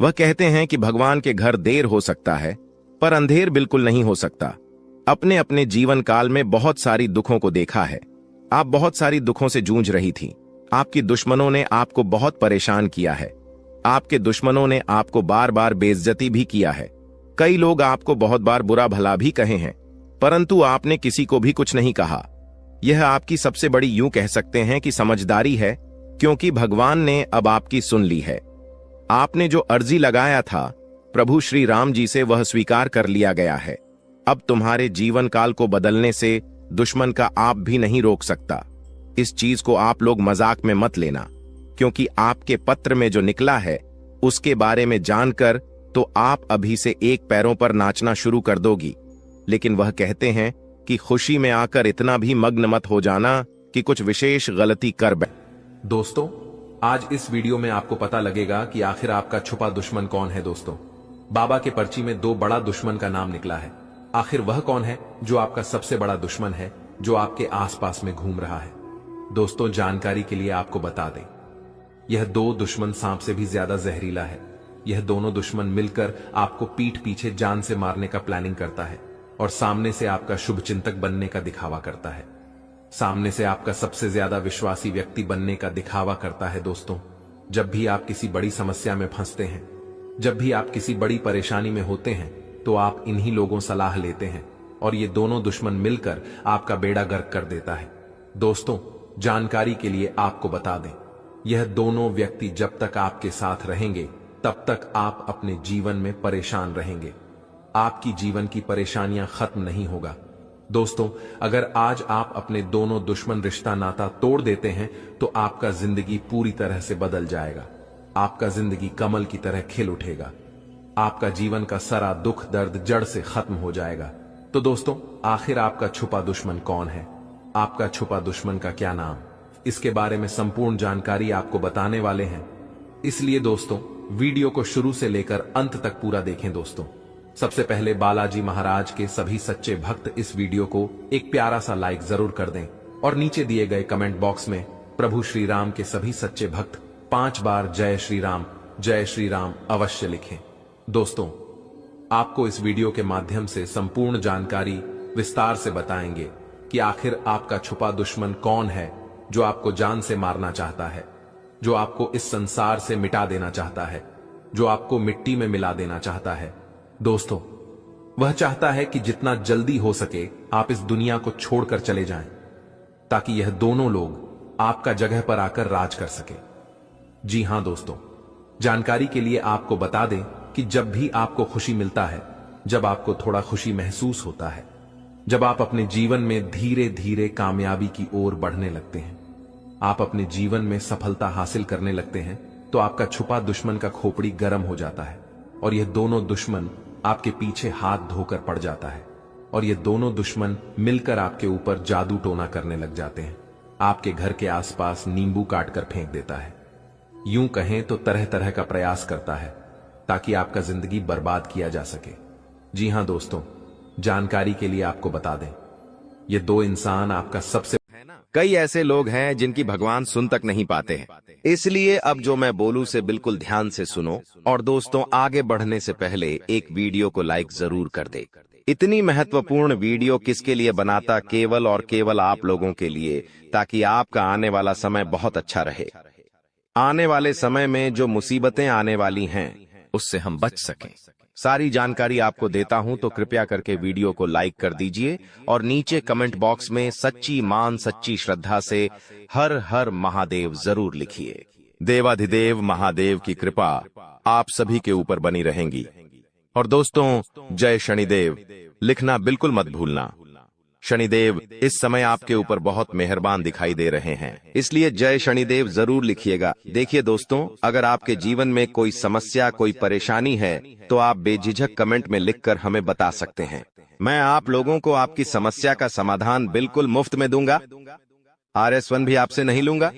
वह कहते हैं कि भगवान के घर देर हो सकता है पर अंधेर बिल्कुल नहीं हो सकता। अपने अपने जीवन काल में बहुत सारी दुखों को देखा है। आप बहुत सारी दुखों से जूझ रही थी। आपकी दुश्मनों ने आपको बहुत परेशान किया है। आपके दुश्मनों ने आपको बार बार बेइज्जती भी किया है। कई लोग आपको बहुत बार बुरा भला भी कहे हैं, परंतु आपने किसी को भी कुछ नहीं कहा। यह आपकी सबसे बड़ी, यूं कह सकते हैं कि समझदारी है, क्योंकि भगवान ने अब आपकी सुन ली है। आपने जो अर्जी लगाया था प्रभु श्री राम जी से, वह स्वीकार कर लिया गया है। अब तुम्हारे जीवन काल को बदलने से दुश्मन का आप भी नहीं रोक सकता। इस चीज को आप लोग मजाक में मत लेना, क्योंकि आपके पत्र में जो निकला है उसके बारे में जानकर तो आप अभी से एक पैरों पर नाचना शुरू कर दोगी। लेकिन वह कहते हैं कि खुशी में आकर इतना भी मग्न मत हो जाना कि कुछ विशेष गलती कर बैठ। दोस्तों, आज इस वीडियो में आपको पता लगेगा कि आखिर आपका छुपा दुश्मन कौन है। दोस्तों, बाबा के पर्ची में 2 बड़ा दुश्मन का नाम निकला है। आखिर वह कौन है जो आपका सबसे बड़ा दुश्मन है, जो आपके आसपास में घूम रहा है? दोस्तों, जानकारी के लिए आपको बता दें, यह 2 दुश्मन सांप से भी ज्यादा जहरीला है। यह दोनों दुश्मन मिलकर आपको पीठ पीछे जान से मारने का प्लानिंग करता है और सामने से आपका शुभ चिंतक बनने का दिखावा करता है। सामने से आपका सबसे ज्यादा विश्वासी व्यक्ति बनने का दिखावा करता है। दोस्तों, जब भी आप किसी बड़ी समस्या में फंसते हैं, जब भी आप किसी बड़ी परेशानी में होते हैं, तो आप इन्हीं लोगों सलाह लेते हैं और ये दोनों दुश्मन मिलकर आपका बेड़ा गर्क कर देता है। दोस्तों, जानकारी के लिए आपको बता दें, यह दोनों व्यक्ति जब तक आपके साथ रहेंगे तब तक आप अपने जीवन में परेशान रहेंगे। आपकी जीवन की परेशानियां खत्म नहीं होगा। दोस्तों, अगर आज आप अपने दोनों दुश्मन रिश्ता नाता तोड़ देते हैं तो आपका जिंदगी पूरी तरह से बदल जाएगा। आपका जिंदगी कमल की तरह खिल उठेगा। आपका जीवन का सारा दुख दर्द जड़ से खत्म हो जाएगा। तो दोस्तों, आखिर आपका छुपा दुश्मन कौन है? आपका छुपा दुश्मन का क्या नाम? इसके बारे में संपूर्ण जानकारी आपको बताने वाले हैं। इसलिए दोस्तों, वीडियो को शुरू से लेकर अंत तक पूरा देखें। दोस्तों, सबसे पहले बालाजी महाराज के सभी सच्चे भक्त इस वीडियो को एक प्यारा सा लाइक जरूर कर दें और नीचे दिए गए कमेंट बॉक्स में प्रभु श्री राम के सभी सच्चे भक्त 5 बार जय श्री राम अवश्य लिखें। दोस्तों, आपको इस वीडियो के माध्यम से संपूर्ण जानकारी विस्तार से बताएंगे कि आखिर आपका छुपा दुश्मन कौन है, जो आपको जान से मारना चाहता है, जो आपको इस संसार से मिटा देना चाहता है, जो आपको मिट्टी में मिला देना चाहता है। दोस्तों, वह चाहता है कि जितना जल्दी हो सके आप इस दुनिया को छोड़कर चले जाएं, ताकि यह दोनों लोग आपका जगह पर आकर राज कर सके। जी हां दोस्तों, जानकारी के लिए आपको बता दें कि जब भी आपको खुशी मिलता है, जब आपको थोड़ा खुशी महसूस होता है, जब आप अपने जीवन में धीरे धीरे कामयाबी की ओर बढ़ने लगते हैं, आप अपने जीवन में सफलता हासिल करने लगते हैं, तो आपका छुपा दुश्मन का खोपड़ी गर्म हो जाता है और यह दोनों दुश्मन आपके पीछे हाथ धोकर पड़ जाता है और ये दोनों दुश्मन मिलकर आपके ऊपर जादू टोना करने लग जाते हैं। आपके घर के आसपास नींबू काटकर फेंक देता है। यूं कहें तो तरह तरह का प्रयास करता है ताकि आपका जिंदगी बर्बाद किया जा सके। जी हां दोस्तों, जानकारी के लिए आपको बता दें, ये 2 इंसान आपका सबसे कई ऐसे लोग हैं जिनकी भगवान सुन तक नहीं पाते हैं। इसलिए अब जो मैं बोलूं से बिल्कुल ध्यान से सुनो और दोस्तों, आगे बढ़ने से पहले एक वीडियो को लाइक जरूर कर दे। इतनी महत्वपूर्ण वीडियो किसके लिए बनाता? केवल और केवल आप लोगों के लिए, ताकि आपका आने वाला समय बहुत अच्छा रहे। आने वाले समय में जो मुसीबतें आने वाली हैं उससे हम बच सकें। सारी जानकारी आपको देता हूं, तो कृपया करके वीडियो को लाइक कर दीजिए और नीचे कमेंट बॉक्स में सच्ची मान सच्ची श्रद्धा से हर हर महादेव जरूर लिखिए। देवाधिदेव महादेव की कृपा आप सभी के ऊपर बनी रहेंगी। और दोस्तों, जय शनिदेव लिखना बिल्कुल मत भूलना। शनिदेव इस समय आपके ऊपर बहुत मेहरबान दिखाई दे रहे हैं, इसलिए जय शनिदेव जरूर लिखिएगा। देखिए दोस्तों, अगर आपके जीवन में कोई समस्या, कोई परेशानी है तो आप बेझिझक कमेंट में लिखकर हमें बता सकते हैं। मैं आप लोगों को आपकी समस्या का समाधान बिल्कुल मुफ्त में दूंगा। RS1 भी आपसे नहीं लूंगा।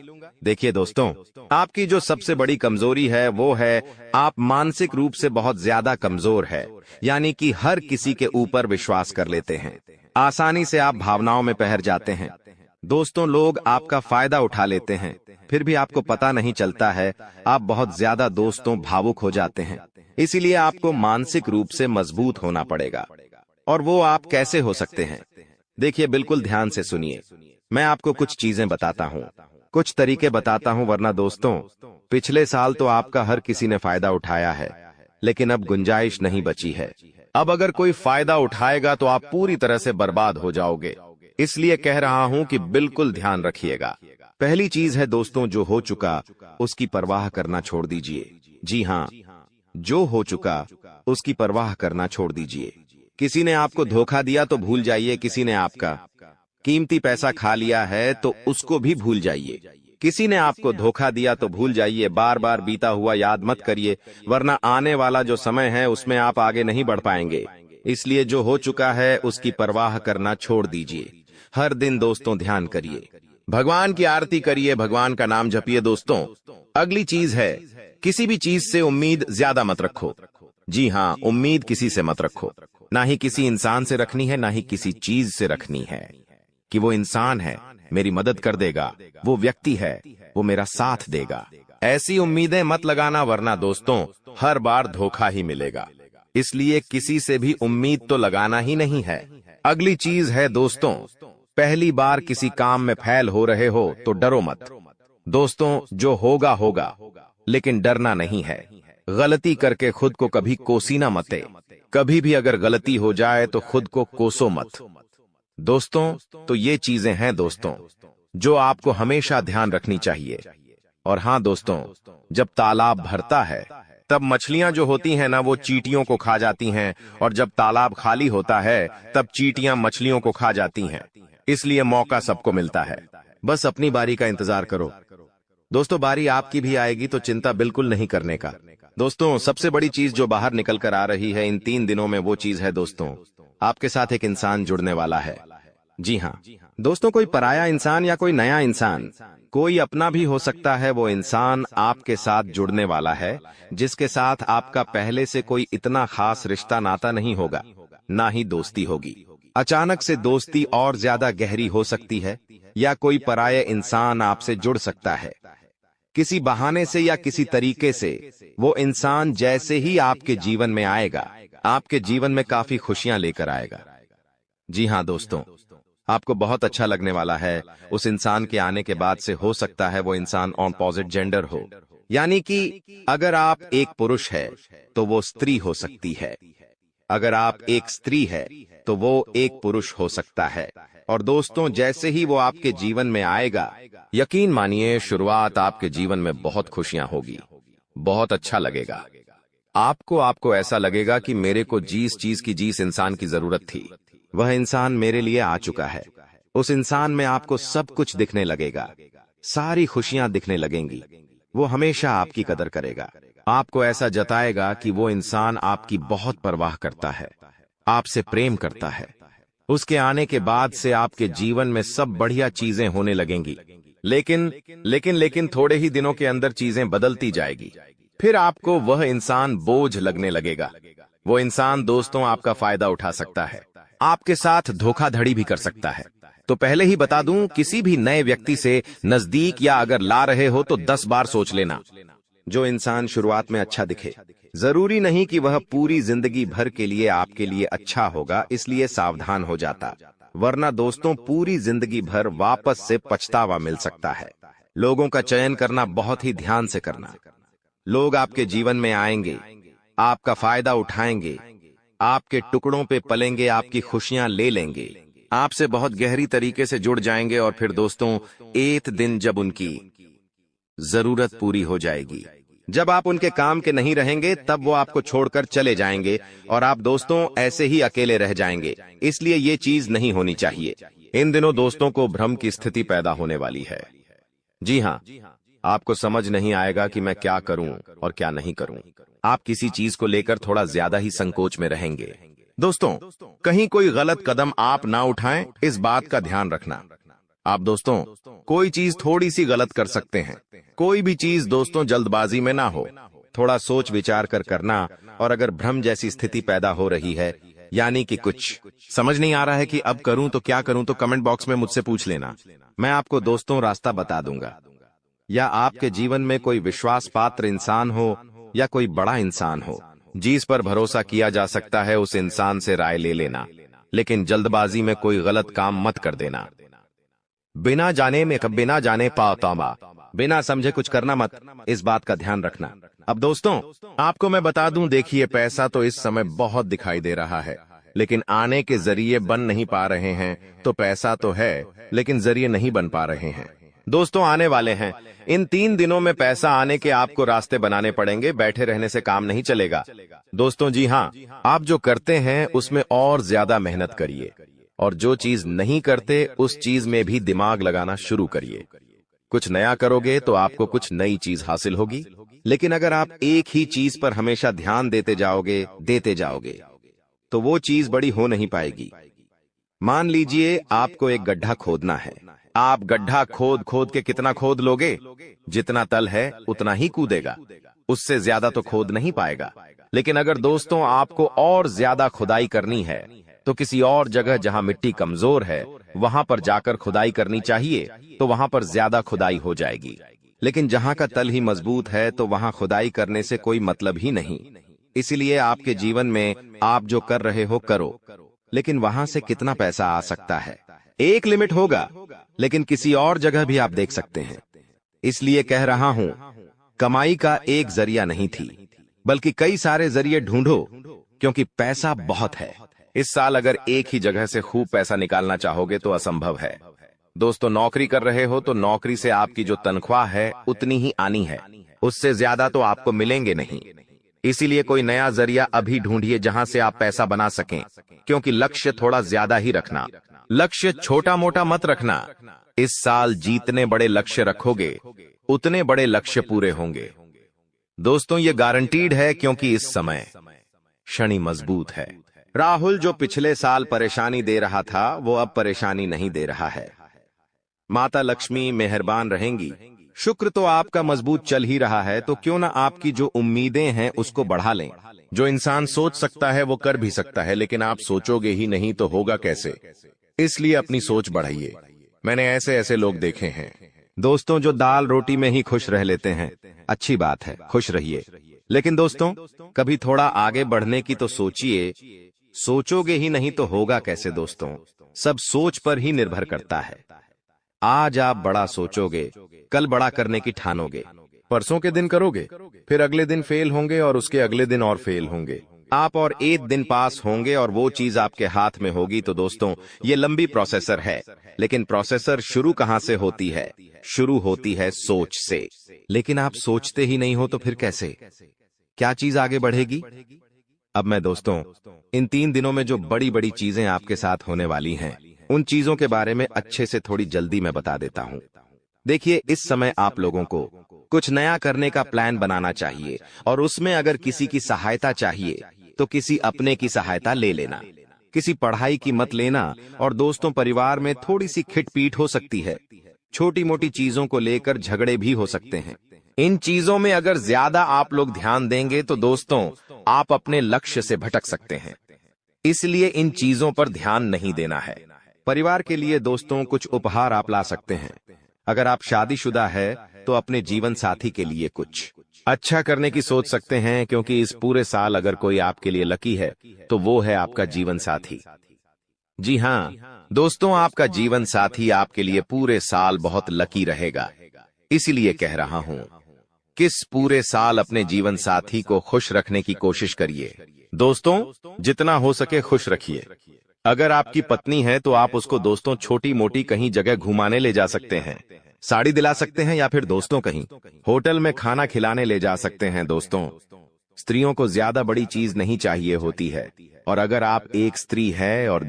देखिए दोस्तों, आपकी जो सबसे बड़ी कमजोरी है वो है आप मानसिक रूप से बहुत ज्यादा कमजोर है, यानी कि हर किसी के ऊपर विश्वास कर लेते हैं। आसानी से आप भावनाओं में बहर जाते हैं। दोस्तों, लोग आपका फायदा उठा लेते हैं, फिर भी आपको पता नहीं चलता है। आप बहुत ज्यादा दोस्तों भावुक हो जाते हैं, इसीलिए आपको मानसिक रूप से मजबूत होना पड़ेगा। और वो आप कैसे हो सकते हैं? देखिए, बिल्कुल ध्यान से सुनिए। मैं आपको कुछ चीजें बताता हूँ, कुछ तरीके बताता हूँ, वरना दोस्तों पिछले साल तो आपका हर किसी ने फायदा उठाया है, लेकिन अब गुंजाइश नहीं बची है। अब अगर कोई फायदा उठाएगा तो आप पूरी तरह से बर्बाद हो जाओगे, इसलिए कह रहा हूं कि बिल्कुल ध्यान रखिएगा। पहली चीज है दोस्तों, जो हो चुका उसकी परवाह करना छोड़ दीजिए। जी हाँ, जो हो चुका उसकी परवाह करना छोड़ दीजिए। किसी ने आपको धोखा दिया तो भूल जाइए, किसी ने आपका कीमती पैसा खा लिया है तो उसको भी भूल जाइए। किसी ने आपको धोखा दिया तो भूल जाइए, बार बार बीता हुआ याद मत करिए, वरना आने वाला जो समय है उसमें आप आगे नहीं बढ़ पाएंगे। इसलिए जो हो चुका है उसकी परवाह करना छोड़ दीजिए। हर दिन दोस्तों ध्यान करिए, भगवान की आरती करिए, भगवान का नाम जपिए। दोस्तों, अगली चीज है, किसी भी चीज से उम्मीद ज्यादा मत रखो। जी हाँ, उम्मीद किसी से मत रखो, ना ही किसी इंसान से रखनी है, ना ही किसी चीज से रखनी है कि वो इंसान है मेरी मदद कर देगा, वो व्यक्ति है वो मेरा साथ देगा। ऐसी उम्मीदें मत लगाना, वरना दोस्तों हर बार धोखा ही मिलेगा। इसलिए किसी से भी उम्मीद तो लगाना ही नहीं है। अगली चीज है दोस्तों, पहली बार किसी काम में फेल हो रहे हो तो डरो मत। दोस्तों, जो होगा होगा, लेकिन डरना नहीं है। गलती करके खुद को कभी कोसीना मते। कभी भी अगर गलती हो जाए तो खुद को कोसो मत। दोस्तों, तो ये चीजें हैं दोस्तों जो आपको हमेशा ध्यान रखनी चाहिए। और हाँ दोस्तों, जब तालाब भरता है तब मछलियां जो होती हैं ना, वो चींटियों को खा जाती हैं, और जब तालाब खाली होता है तब चींटियां मछलियों को खा जाती हैं। इसलिए मौका सबको मिलता है, बस अपनी बारी का इंतजार करो। दोस्तों, बारी आपकी भी आएगी, तो चिंता बिल्कुल नहीं करने का। दोस्तों, सबसे बड़ी चीज जो बाहर निकल कर आ रही है इन 3 दिनों में, वो चीज है दोस्तों, आपके साथ एक इंसान जुड़ने वाला है। जी हाँ दोस्तों, कोई पराया इंसान या कोई नया इंसान, कोई अपना भी हो सकता है। वो इंसान आपके साथ जुड़ने वाला है, जिसके साथ आपका पहले से कोई इतना खास रिश्ता नाता नहीं होगा, ना ही दोस्ती होगी। अचानक से दोस्ती और ज्यादा गहरी हो सकती है, या कोई पराया इंसान आपसे जुड़ सकता है। किसी बहाने से या किसी तरीके से वो इंसान जैसे ही आपके जीवन में आएगा, आपके जीवन में काफी खुशियां लेकर आएगा। जी हाँ दोस्तों, आपको बहुत अच्छा लगने वाला है। उस इंसान के आने के बाद से हो सकता है वो इंसान ऑपोजिट जेंडर हो, यानी कि अगर आप एक पुरुष है तो वो स्त्री हो सकती है, अगर आप एक स्त्री है तो वो एक पुरुष हो सकता है। और दोस्तों, जैसे ही वो आपके जीवन में आएगा, यकीन मानिए शुरुआत आपके जीवन में बहुत खुशियां होगी, बहुत अच्छा लगेगा। आपको ऐसा लगेगा कि मेरे को जिस चीज की जिस इंसान की जरूरत थी वह इंसान मेरे लिए आ चुका है। उस इंसान में आपको सब कुछ दिखने लगेगा, सारी खुशियां दिखने लगेंगी। वो हमेशा आपकी कदर करेगा, आपको ऐसा जताएगा कि वो इंसान आपकी बहुत परवाह करता है, आपसे प्रेम करता है। उसके आने के बाद से आपके जीवन में सब बढ़िया चीजें होने लगेंगी, लेकिन थोड़े ही दिनों के अंदर चीजें बदलती जाएगी। फिर आपको वह इंसान बोझ लगने लगेगा। वो इंसान दोस्तों आपका फायदा उठा सकता है, आपके साथ धोखाधड़ी भी कर सकता है। तो पहले ही बता दूं, किसी भी नए व्यक्ति से नजदीक या अगर ला रहे हो तो 10 बार सोच लेना। जो इंसान शुरुआत में अच्छा दिखे, जरूरी नहीं कि वह पूरी जिंदगी भर के लिए आपके लिए अच्छा होगा, इसलिए सावधान हो जाता, वरना दोस्तों पूरी जिंदगी भर वापस से पछतावा मिल सकता है। लोगों का चयन करना बहुत ही ध्यान से करना। लोग आपके जीवन में आएंगे, आपका फायदा उठाएंगे, आपके टुकड़ों पे पलेंगे, आपकी खुशियां ले लेंगे, आपसे बहुत गहरी तरीके से जुड़ जाएंगे। और फिर दोस्तों, एक दिन जब उनकी जरूरत पूरी हो जाएगी, जब आप उनके काम के नहीं रहेंगे तब वो आपको छोड़कर चले जाएंगे और आप दोस्तों ऐसे ही अकेले रह जाएंगे। इसलिए ये चीज नहीं होनी चाहिए। इन दिनों दोस्तों को भ्रम की स्थिति पैदा होने वाली है। जी हाँ, आपको समझ नहीं आएगा कि मैं क्या करूं और क्या नहीं करूं। आप किसी चीज को लेकर थोड़ा ज्यादा ही संकोच में रहेंगे। दोस्तों, कहीं कोई गलत कदम आप ना उठाएं, इस बात का ध्यान रखना। आप दोस्तों कोई चीज थोड़ी सी गलत कर सकते हैं। कोई भी चीज दोस्तों जल्दबाजी में ना हो, थोड़ा सोच विचार कर करना। और अगर भ्रम जैसी स्थिति पैदा हो रही है, यानी कि कुछ समझ नहीं आ रहा है कि अब करूं तो क्या करूं, तो कमेंट बॉक्स में मुझसे पूछ लेना। मैं आपको दोस्तों रास्ता बता दूंगा। या आपके जीवन में कोई विश्वास पात्र इंसान हो या कोई बड़ा इंसान हो जिस पर भरोसा किया जा सकता है, उस इंसान से राय ले लेना, लेकिन जल्दबाजी में कोई गलत काम मत कर देना। बिना जाने पाओ तौबा, बिना समझे कुछ करना मत, इस बात का ध्यान रखना। अब दोस्तों आपको मैं बता दूं, देखिए पैसा तो इस समय बहुत दिखाई दे रहा है, लेकिन आने के जरिए बन नहीं पा रहे हैं। तो पैसा तो है लेकिन जरिए नहीं बन पा रहे हैं। दोस्तों आने वाले हैं, इन 3 दिनों में पैसा आने के आपको रास्ते बनाने पड़ेंगे। बैठे रहने से काम नहीं चलेगा दोस्तों। जी हाँ, आप जो करते हैं उसमें और ज्यादा मेहनत करिए, और जो चीज नहीं करते उस चीज में भी दिमाग लगाना शुरू करिए। कुछ नया करोगे तो आपको कुछ नई चीज हासिल होगी। लेकिन अगर आप एक ही चीज पर हमेशा ध्यान देते जाओगे तो वो चीज बड़ी हो नहीं पाएगी। मान लीजिए आपको एक गड्ढा खोदना है। आप गड्ढा खोद के कितना खोद लोगे? जितना तल है उतना ही कूदेगा, उससे ज्यादा तो खोद नहीं पाएगा। लेकिन अगर दोस्तों आपको और ज्यादा खुदाई करनी है तो किसी और जगह जहां मिट्टी कमजोर है वहां पर जाकर खुदाई करनी चाहिए, तो वहां पर ज्यादा खुदाई हो जाएगी। लेकिन जहां का तल ही मजबूत है तो वहां खुदाई करने से कोई मतलब ही नहीं। इसीलिए आपके जीवन में आप जो कर रहे हो करो, लेकिन वहां से कितना पैसा आ सकता है एक लिमिट होगा, लेकिन किसी और जगह भी आप देख सकते हैं। इसलिए कह रहा हूं, कमाई का एक जरिया नहीं थी, बल्कि कई सारे जरिए ढूंढो, क्योंकि पैसा बहुत है। इस साल अगर एक ही जगह से खूब पैसा निकालना चाहोगे तो असंभव है। दोस्तों नौकरी कर रहे हो तो नौकरी से आपकी जो तनख्वाह है उतनी ही आनी है, उससे ज्यादा तो आपको मिलेंगे नहीं। इसीलिए कोई नया जरिया अभी ढूंढिए जहां से आप पैसा बना सकें, क्योंकि लक्ष्य थोड़ा ज्यादा ही रखना, लक्ष्य छोटा मोटा मत रखना। इस साल जितने बड़े लक्ष्य रखोगे उतने बड़े लक्ष्य पूरे होंगे। दोस्तों ये गारंटीड है, क्योंकि इस समय शनि मजबूत है। राहुल जो पिछले साल परेशानी दे रहा था वो अब परेशानी नहीं दे रहा है। माता लक्ष्मी मेहरबान रहेंगी। शुक्र तो आपका मजबूत चल ही रहा है, तो क्यों ना आपकी जो उम्मीदें हैं उसको बढ़ा लें। जो इंसान सोच सकता है वो कर भी सकता है, लेकिन आप सोचोगे ही नहीं तो होगा कैसे? इसलिए अपनी सोच बढ़ाइए। मैंने ऐसे ऐसे लोग देखे हैं दोस्तों जो दाल रोटी में ही खुश रह लेते हैं। अच्छी बात है, खुश रहिए, लेकिन दोस्तों कभी थोड़ा आगे बढ़ने की तो सोचिए। सोचोगे ही नहीं तो होगा कैसे? दोस्तों सब सोच पर ही निर्भर करता है। आज आप बड़ा सोचोगे, कल बड़ा करने की ठानोगे। परसों के दिन करोगे, फिर अगले दिन फेल होंगे और उसके अगले दिन और फेल होंगे। आप और एक दिन पास होंगे और वो चीज आपके हाथ में होगी। तो दोस्तों ये लंबी प्रोसेसर है, लेकिन प्रोसेसर शुरू कहां से होती है? शुरू होती है सोच से। लेकिन आप सोचते ही नहीं हो तो फिर कैसे, क्या चीज आगे बढ़ेगी? अब मैं दोस्तों इन 3 दिनों में जो बड़ी बड़ी चीजें आपके साथ होने वाली हैं, उन चीजों के बारे में अच्छे से थोड़ी जल्दी मैं बता देता हूं। देखिए इस समय आप लोगों को कुछ नया करने का प्लान बनाना चाहिए, और उसमें अगर किसी की सहायता चाहिए तो किसी अपने की सहायता ले लेना। किसी पढ़ाई की मत लेना। और दोस्तों परिवार में थोड़ी सी खिटपीट हो सकती है, छोटी मोटी चीजों को लेकर झगड़े भी हो सकते हैं। इन चीजों में अगर ज्यादा आप लोग ध्यान देंगे तो दोस्तों आप अपने लक्ष्य से भटक सकते हैं। इसलिए इन चीजों पर ध्यान नहीं देना है। परिवार के लिए दोस्तों कुछ उपहार आप ला सकते हैं। अगर आप शादीशुदा है तो अपने जीवन साथी के लिए कुछ अच्छा करने की सोच सकते हैं, क्योंकि इस पूरे साल अगर कोई आपके लिए लकी है तो वो है आपका जीवन साथी। जी हाँ दोस्तों, आपका जीवन साथी आपके लिए पूरे साल बहुत लकी रहेगा। इसीलिए कह रहा हूं किस पूरे साल अपने जीवन साथी को खुश रखने की कोशिश करिए। दोस्तों जितना हो सके खुश रखिए। अगर आपकी पत्नी है तो आप उसको दोस्तों छोटी मोटी कहीं जगह घुमाने ले जा सकते हैं। साड़ी दिला सकते हैं या फिर दोस्तों कहीं होटल में खाना खिलाने ले जा सकते हैं। दोस्तों, स्त्रियों को ज्यादा बड़ी चीज नहीं चाहिए होती है, और अगर आप एक स्त्री है और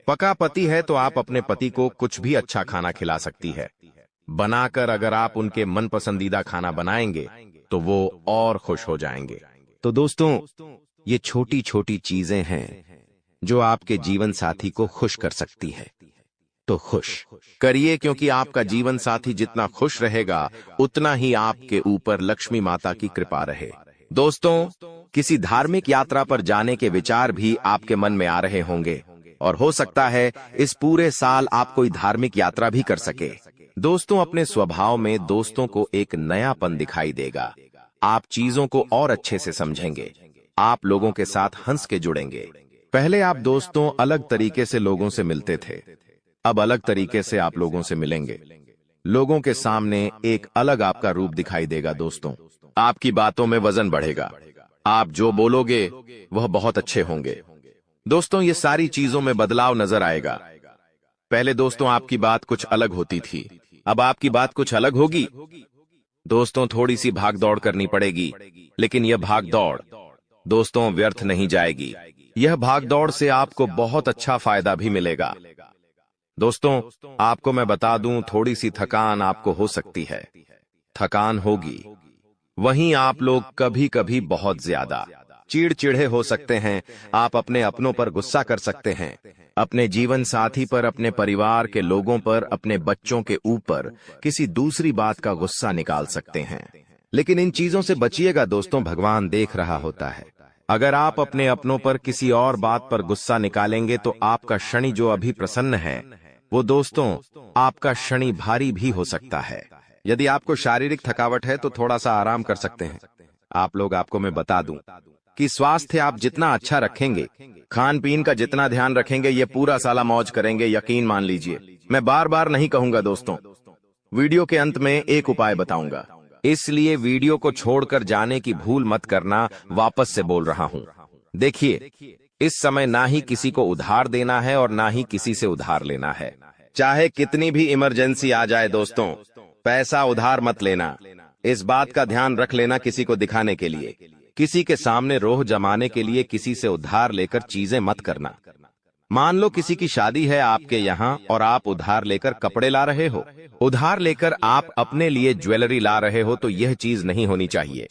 पका पति है तो आप अपने पति को कुछ भी अच्छा खाना खिला सकती है बनाकर। अगर आप उनके मन पसंदीदा खाना बनाएंगे तो वो और खुश हो जाएंगे। तो दोस्तों, ये छोटी छोटी चीजें हैं जो आपके जीवन साथी को खुश कर सकती है। तो खुश करिए, क्योंकि आपका जीवन साथी जितना खुश रहेगा उतना ही आपके ऊपर लक्ष्मी माता की कृपा रहे। दोस्तों, किसी धार्मिक यात्रा पर जाने के विचार भी आपके मन में आ रहे होंगे, और हो सकता है इस पूरे साल आप कोई धार्मिक यात्रा भी कर सके। दोस्तों, अपने स्वभाव में दोस्तों को एक नयापन दिखाई देगा। आप चीजों को और अच्छे से समझेंगे, आप लोगों के साथ हंस के जुड़ेंगे। पहले आप दोस्तों अलग तरीके से लोगों से मिलते थे, अब अलग तरीके से आप लोगों से मिलेंगे। लोगों के सामने एक अलग आपका रूप दिखाई देगा। दोस्तों, आपकी बातों में वजन बढ़ेगा, आप जो बोलोगे वह बहुत अच्छे होंगे। दोस्तों, ये सारी चीजों में बदलाव नजर आएगा। पहले दोस्तों आपकी बात कुछ अलग होती थी, अब आपकी बात कुछ अलग होगी। दोस्तों, थोड़ी सी भाग दौड़ करनी पड़ेगी, लेकिन यह भाग दौड़ दोस्तों व्यर्थ नहीं जाएगी। यह भाग दौड़ से आपको बहुत अच्छा फायदा भी मिलेगा। दोस्तों, आपको मैं बता दूं, थोड़ी सी थकान आपको हो सकती है, थकान होगी। वहीं आप लोग कभी कभी बहुत ज्यादा चिड़चिड़े हो सकते हैं। आप अपने अपनों पर गुस्सा कर सकते हैं, अपने जीवन साथी पर, अपने परिवार के लोगों पर, अपने बच्चों के ऊपर किसी दूसरी बात का गुस्सा निकाल सकते हैं। लेकिन इन चीजों से बचिएगा दोस्तों, भगवान देख रहा होता है। अगर आप अपने अपनों पर किसी और बात पर गुस्सा निकालेंगे तो आपका शनि जो अभी प्रसन्न है वो दोस्तों आपका शनि भारी भी हो सकता है। यदि आपको शारीरिक थकावट है तो थोड़ा सा आराम कर सकते हैं। आप लोग, आपको मैं बता दूं कि स्वास्थ्य आप जितना अच्छा रखेंगे, खान पीन का जितना ध्यान रखेंगे, ये पूरा साला मौज करेंगे, यकीन मान लीजिए। मैं बार बार नहीं कहूंगा दोस्तों, वीडियो के अंत में एक उपाय बताऊंगा, इसलिए वीडियो को छोड़कर जाने की भूल मत करना। वापस से बोल रहा हूं, देखिए, इस समय ना ही किसी को उधार देना है और ना ही किसी से उधार लेना है। चाहे कितनी भी इमरजेंसी आ जाए दोस्तों, पैसा उधार मत लेना। इस बात का ध्यान रख लेना, किसी को दिखाने के लिए, किसी के सामने रोह जमाने के लिए किसी से उधार लेकर चीजें मत करना। मान लो किसी की शादी है आपके यहाँ और आप उधार लेकर कपड़े ला रहे हो, उधार लेकर आप अपने लिए ज्वेलरी ला रहे हो, तो यह चीज नहीं होनी चाहिए।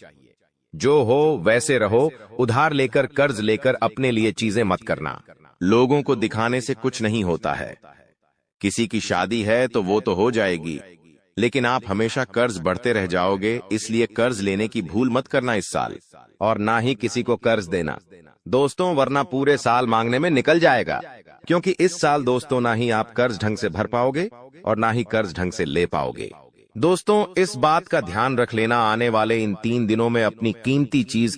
जो हो वैसे रहो, उधार लेकर, कर्ज लेकर अपने लिए चीजें मत करना। लोगों को दिखाने से कुछ नहीं होता है। किसी की शादी है तो वो तो हो जाएगी, लेकिन आप हमेशा कर्ज बढ़ते रह जाओगे। इसलिए कर्ज लेने की भूल मत करना इस साल, और ना ही किसी को कर्ज देना दोस्तों, वरना पूरे साल मांगने में निकल जाएगा। क्योंकि इस साल दोस्तों ना ही आप कर्ज ढंग से भर पाओगे और ना ही कर्ज ढंग से ले पाओगे। दोस्तों, इस बात का ध्यान रख लेना, आने वाले इन 3 दिनों में अपनी कीमती चीज